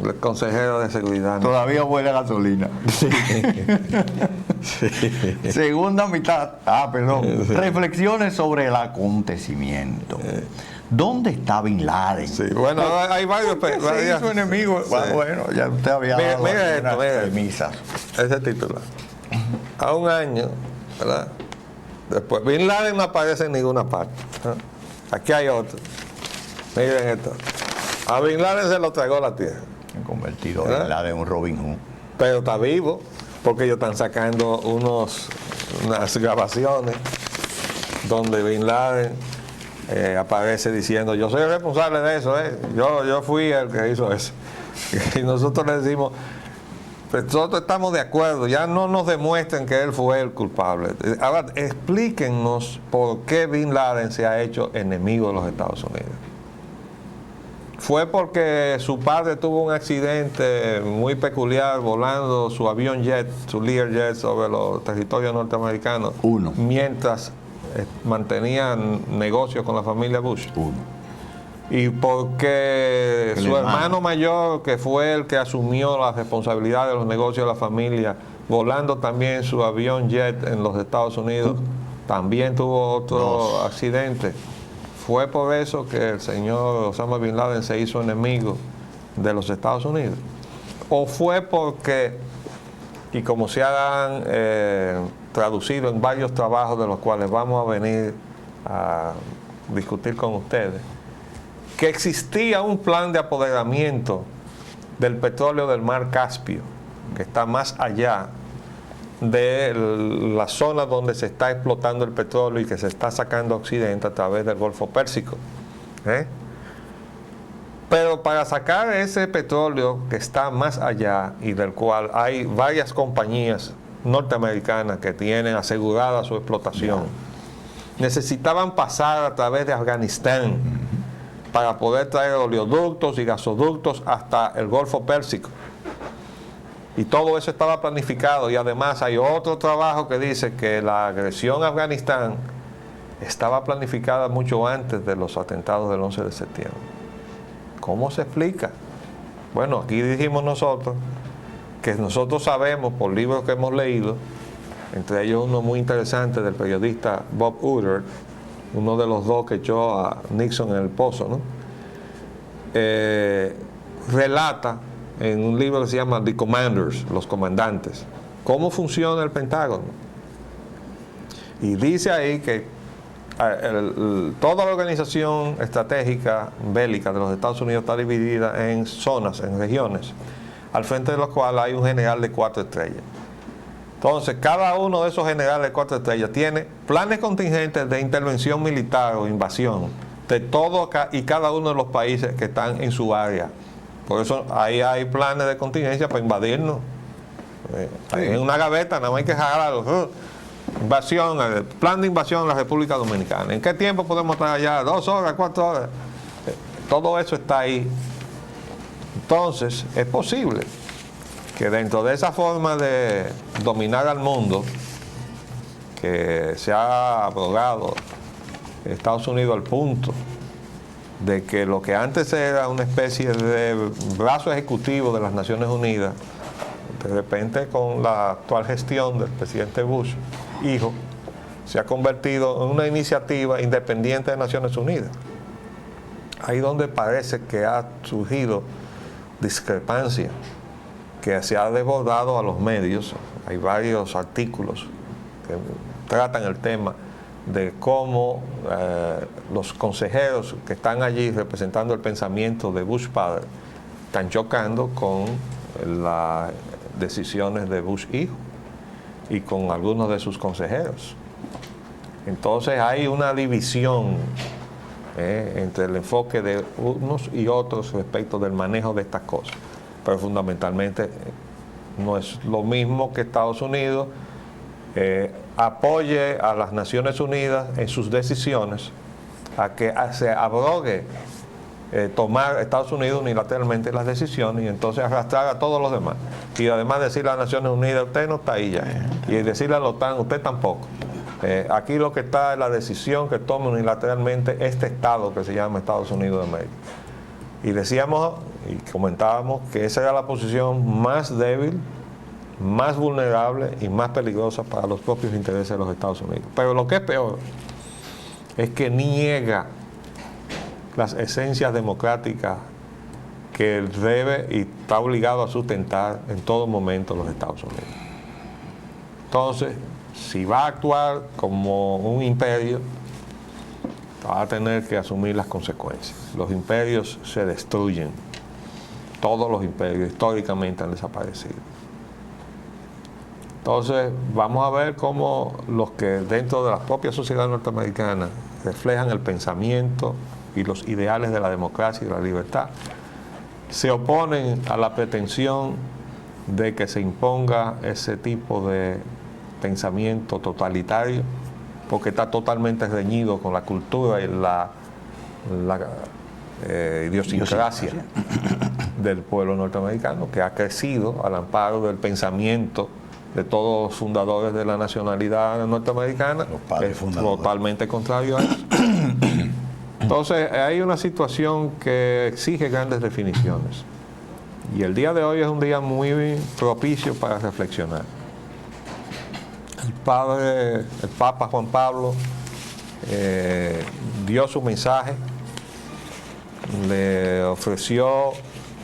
el consejero de seguridad. Todavía huele a gasolina. Segunda mitad. Perdón. Reflexiones sobre el acontecimiento. ¿Dónde está Bin Laden? Sí, bueno, hay varios. Se hizo enemigo. Sí. Bueno, ya usted había Mira, dado mira algunas esto, mira esto. premisas. Ese titular. A un año, ¿verdad? Después, Bin Laden no aparece en ninguna parte. ¿No? Aquí hay otro. Miren esto. A Bin Laden se lo tragó la tierra. Han convertido a ¿verdad? Bin Laden en un Robin Hood. Pero está vivo, porque ellos están sacando unas grabaciones donde Bin Laden aparece diciendo, yo soy el responsable de eso, yo fui el que hizo eso. Y nosotros le decimos, pues nosotros estamos de acuerdo, ya no nos demuestren que él fue el culpable. Ahora, explíquennos por qué Bin Laden se ha hecho enemigo de los Estados Unidos. Fue porque su padre tuvo un accidente muy peculiar volando su avión jet, su Learjet, sobre los territorios norteamericanos. Uno. Mientras mantenían negocios con la familia Bush. Y porque El su hermano. hermano mayor, que fue el que asumió la responsabilidad de los negocios de la familia, volando también su avión jet en los Estados Unidos, también tuvo otro accidente. Fue por eso que el señor Osama Bin Laden se hizo enemigo de los Estados Unidos. O fue porque, y como se han traducido en varios trabajos de los cuales vamos a venir a discutir con ustedes, que existía un plan de apoderamiento del petróleo del mar Caspio, que está más allá de la zona donde se está explotando el petróleo y que se está sacando a Occidente a través del Golfo Pérsico. Pero para sacar ese petróleo que está más allá y del cual hay varias compañías norteamericanas que tienen asegurada su explotación, necesitaban pasar a través de Afganistán para poder traer oleoductos y gasoductos hasta el Golfo Pérsico. Y todo eso estaba planificado, y además hay otro trabajo que dice que la agresión a Afganistán estaba planificada mucho antes de los atentados del 11 de septiembre. ¿Cómo se explica? Bueno, aquí dijimos nosotros que nosotros sabemos por libros que hemos leído, entre ellos uno muy interesante del periodista Bob Woodward, uno de los dos que echó a Nixon en el pozo, ¿no? Relata en un libro que se llama The Commanders, los comandantes, cómo funciona el Pentágono. Y dice ahí que toda la organización estratégica bélica de los Estados Unidos está dividida en zonas, en regiones, al frente de los cuales hay un general de 4 estrellas. Entonces, cada uno de esos generales de 4 estrellas tiene planes contingentes de intervención militar o invasión de todo y cada uno de los países que están en su área. Por eso ahí hay planes de contingencia para invadirnos. En una gaveta nada más hay que jalarlo. Invasión, el plan de invasión de la República Dominicana. ¿En qué tiempo podemos estar allá? 2 horas, 4 horas. Todo eso está ahí. Entonces, es posible que dentro de esa forma de dominar al mundo, que se ha abrogado Estados Unidos al punto de que lo que antes era una especie de brazo ejecutivo de las Naciones Unidas, de repente con la actual gestión del presidente Bush, hijo, se ha convertido en una iniciativa independiente de Naciones Unidas. Ahí donde parece que ha surgido discrepancia, que se ha desbordado a los medios. Hay varios artículos que tratan el tema de cómo los consejeros que están allí representando el pensamiento de Bush padre están chocando con las decisiones de Bush hijo y con algunos de sus consejeros. Entonces hay una división entre el enfoque de unos y otros respecto del manejo de estas cosas. Pero fundamentalmente no es lo mismo que Estados Unidos apoye a las Naciones Unidas en sus decisiones, a que se abrogue tomar Estados Unidos unilateralmente las decisiones y entonces arrastrar a todos los demás. Y además decirle a las Naciones Unidas, usted no está ahí ya. Y decirle a la OTAN, usted tampoco. Aquí lo que está es la decisión que tome unilateralmente este Estado que se llama Estados Unidos de América. Y decíamos y comentábamos que esa era la posición más débil, más vulnerable y más peligrosa para los propios intereses de los Estados Unidos. Pero lo que es peor es que niega las esencias democráticas que debe y está obligado a sustentar en todo momento los Estados Unidos. Entonces, si va a actuar como un imperio, va a tener que asumir las consecuencias. Los imperios se destruyen. Todos los imperios históricamente han desaparecido. Entonces, vamos a ver cómo los que dentro de la propia sociedad norteamericana reflejan el pensamiento y los ideales de la democracia y de la libertad, se oponen a la pretensión de que se imponga ese tipo de pensamiento totalitario, porque está totalmente reñido con la cultura y la idiosincrasia del pueblo norteamericano, que ha crecido al amparo del pensamiento de todos los fundadores de la nacionalidad norteamericana, que es totalmente contrario a eso. Entonces, hay una situación que exige grandes definiciones. Y el día de hoy es un día muy propicio para reflexionar. El Papa Juan Pablo dio su mensaje, le ofreció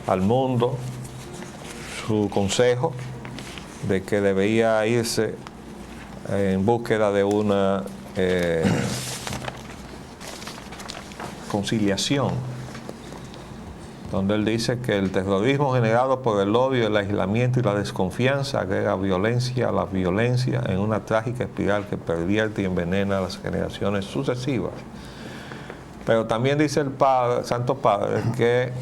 al mundo su consejo de que debía irse en búsqueda de una conciliación, donde él dice que el terrorismo generado por el odio, el aislamiento y la desconfianza agrega violencia a la violencia en una trágica espiral que pervierte y envenena a las generaciones sucesivas. Pero también dice el Santo Padre que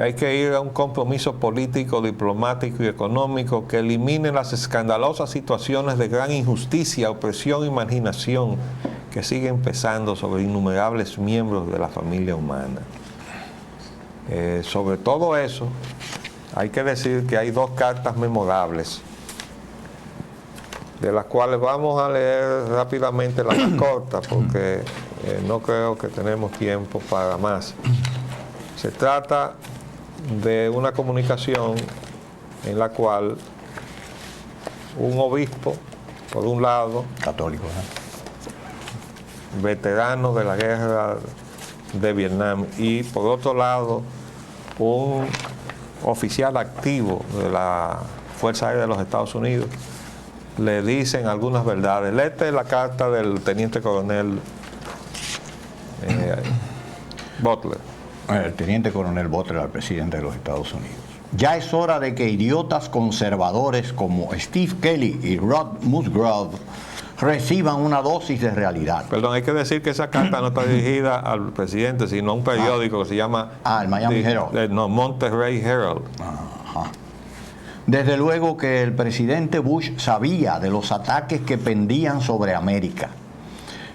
hay que ir a un compromiso político, diplomático y económico que elimine las escandalosas situaciones de gran injusticia, opresión y marginación que siguen pesando sobre innumerables miembros de la familia humana. Sobre todo eso, hay que decir que hay 2 cartas memorables, de las cuales vamos a leer rápidamente las más cortas, porque no creo que tenemos tiempo para más. Se trata de una comunicación en la cual un obispo, por un lado, Católico, veterano de la guerra de Vietnam, y por otro lado, un oficial activo de la Fuerza Aérea de los Estados Unidos, le dicen algunas verdades. Léete la carta del teniente coronel Butler. El teniente coronel Butler al presidente de los Estados Unidos. Ya es hora de que idiotas conservadores como Steve Kelly y Rod Musgrove reciban una dosis de realidad. Perdón, hay que decir que esa carta no está dirigida al presidente, sino a un periódico que se llama... el Miami Herald. No, Monterrey Herald. Ajá. Desde luego que el presidente Bush sabía de los ataques que pendían sobre América.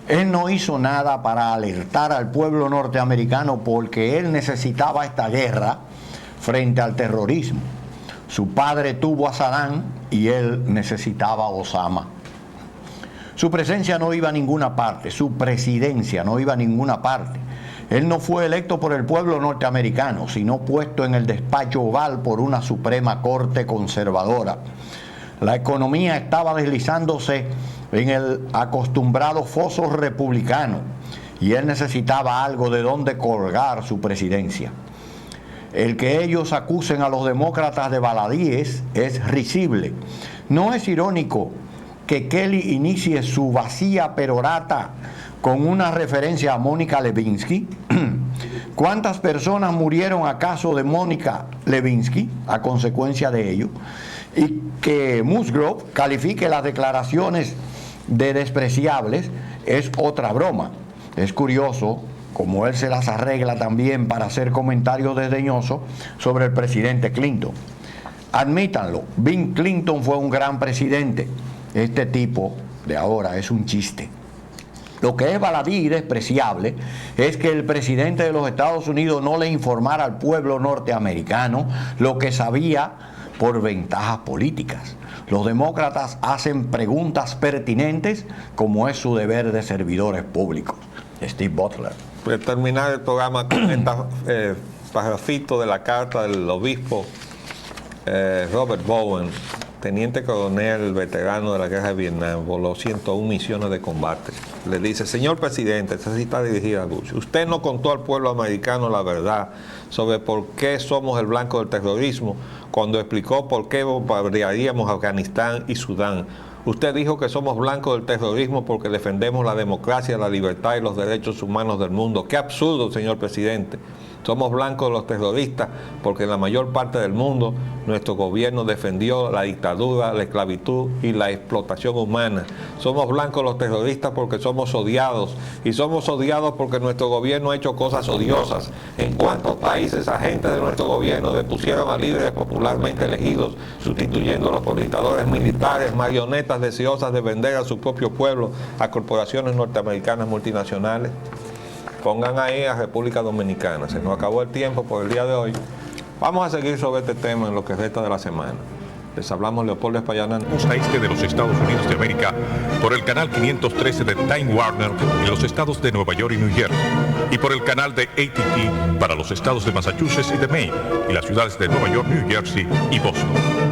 Él no hizo nada para alertar al pueblo norteamericano porque él necesitaba esta guerra frente al terrorismo. Su padre tuvo a Saddam y él necesitaba a Osama. Su presencia no iba a ninguna parte, su presidencia no iba a ninguna parte. Él no fue electo por el pueblo norteamericano, sino puesto en el despacho oval por una Suprema Corte conservadora. La economía estaba deslizándose en el acostumbrado foso republicano y él necesitaba algo de donde colgar su presidencia. El que ellos acusen a los demócratas de baladíes es risible. ¿No es irónico que Kelly inicie su vacía perorata con una referencia a Mónica Lewinsky? ¿Cuántas personas murieron acaso de Mónica Lewinsky a consecuencia de ello? Y que Musgrove califique las declaraciones de despreciables es otra broma. Es curioso como él se las arregla también para hacer comentarios desdeñosos sobre el presidente Clinton. Admítanlo, Bill Clinton fue un gran presidente. Este tipo de ahora es un chiste. Lo que es baladí y despreciable es que el presidente de los Estados Unidos no le informara al pueblo norteamericano lo que sabía por ventajas políticas. Los demócratas hacen preguntas pertinentes como es su deber de servidores públicos. Steve Butler. Para terminar el programa con este parrafito de la carta del obispo Robert Bowen, teniente coronel veterano de la guerra de Vietnam, voló 101 misiones de combate. Le dice: señor presidente, esta sí está dirigida a Bush, usted no contó al pueblo americano la verdad sobre por qué somos el blanco del terrorismo cuando explicó por qué bombardearíamos Afganistán y Sudán. Usted dijo que somos blancos del terrorismo porque defendemos la democracia, la libertad y los derechos humanos del mundo. ¡Qué absurdo, señor presidente! Somos blancos de los terroristas porque en la mayor parte del mundo nuestro gobierno defendió la dictadura, la esclavitud y la explotación humana. Somos blancos de los terroristas porque somos odiados, y somos odiados porque nuestro gobierno ha hecho cosas odiosas. ¿En cuántos países agentes de nuestro gobierno depusieron a líderes popularmente elegidos, sustituyéndolos por dictadores militares, marionetas deseosas de vender a su propio pueblo a corporaciones norteamericanas multinacionales? Pongan ahí a República Dominicana. Se nos acabó el tiempo por el día de hoy. Vamos a seguir sobre este tema en lo que resta de la semana. Les hablamos Leopoldo Espaillat. Costa este de los Estados Unidos de América por el canal 513 de Time Warner en los estados de Nueva York y New Jersey, y por el canal de AT&T para los estados de Massachusetts y de Maine y las ciudades de Nueva York, New Jersey y Boston.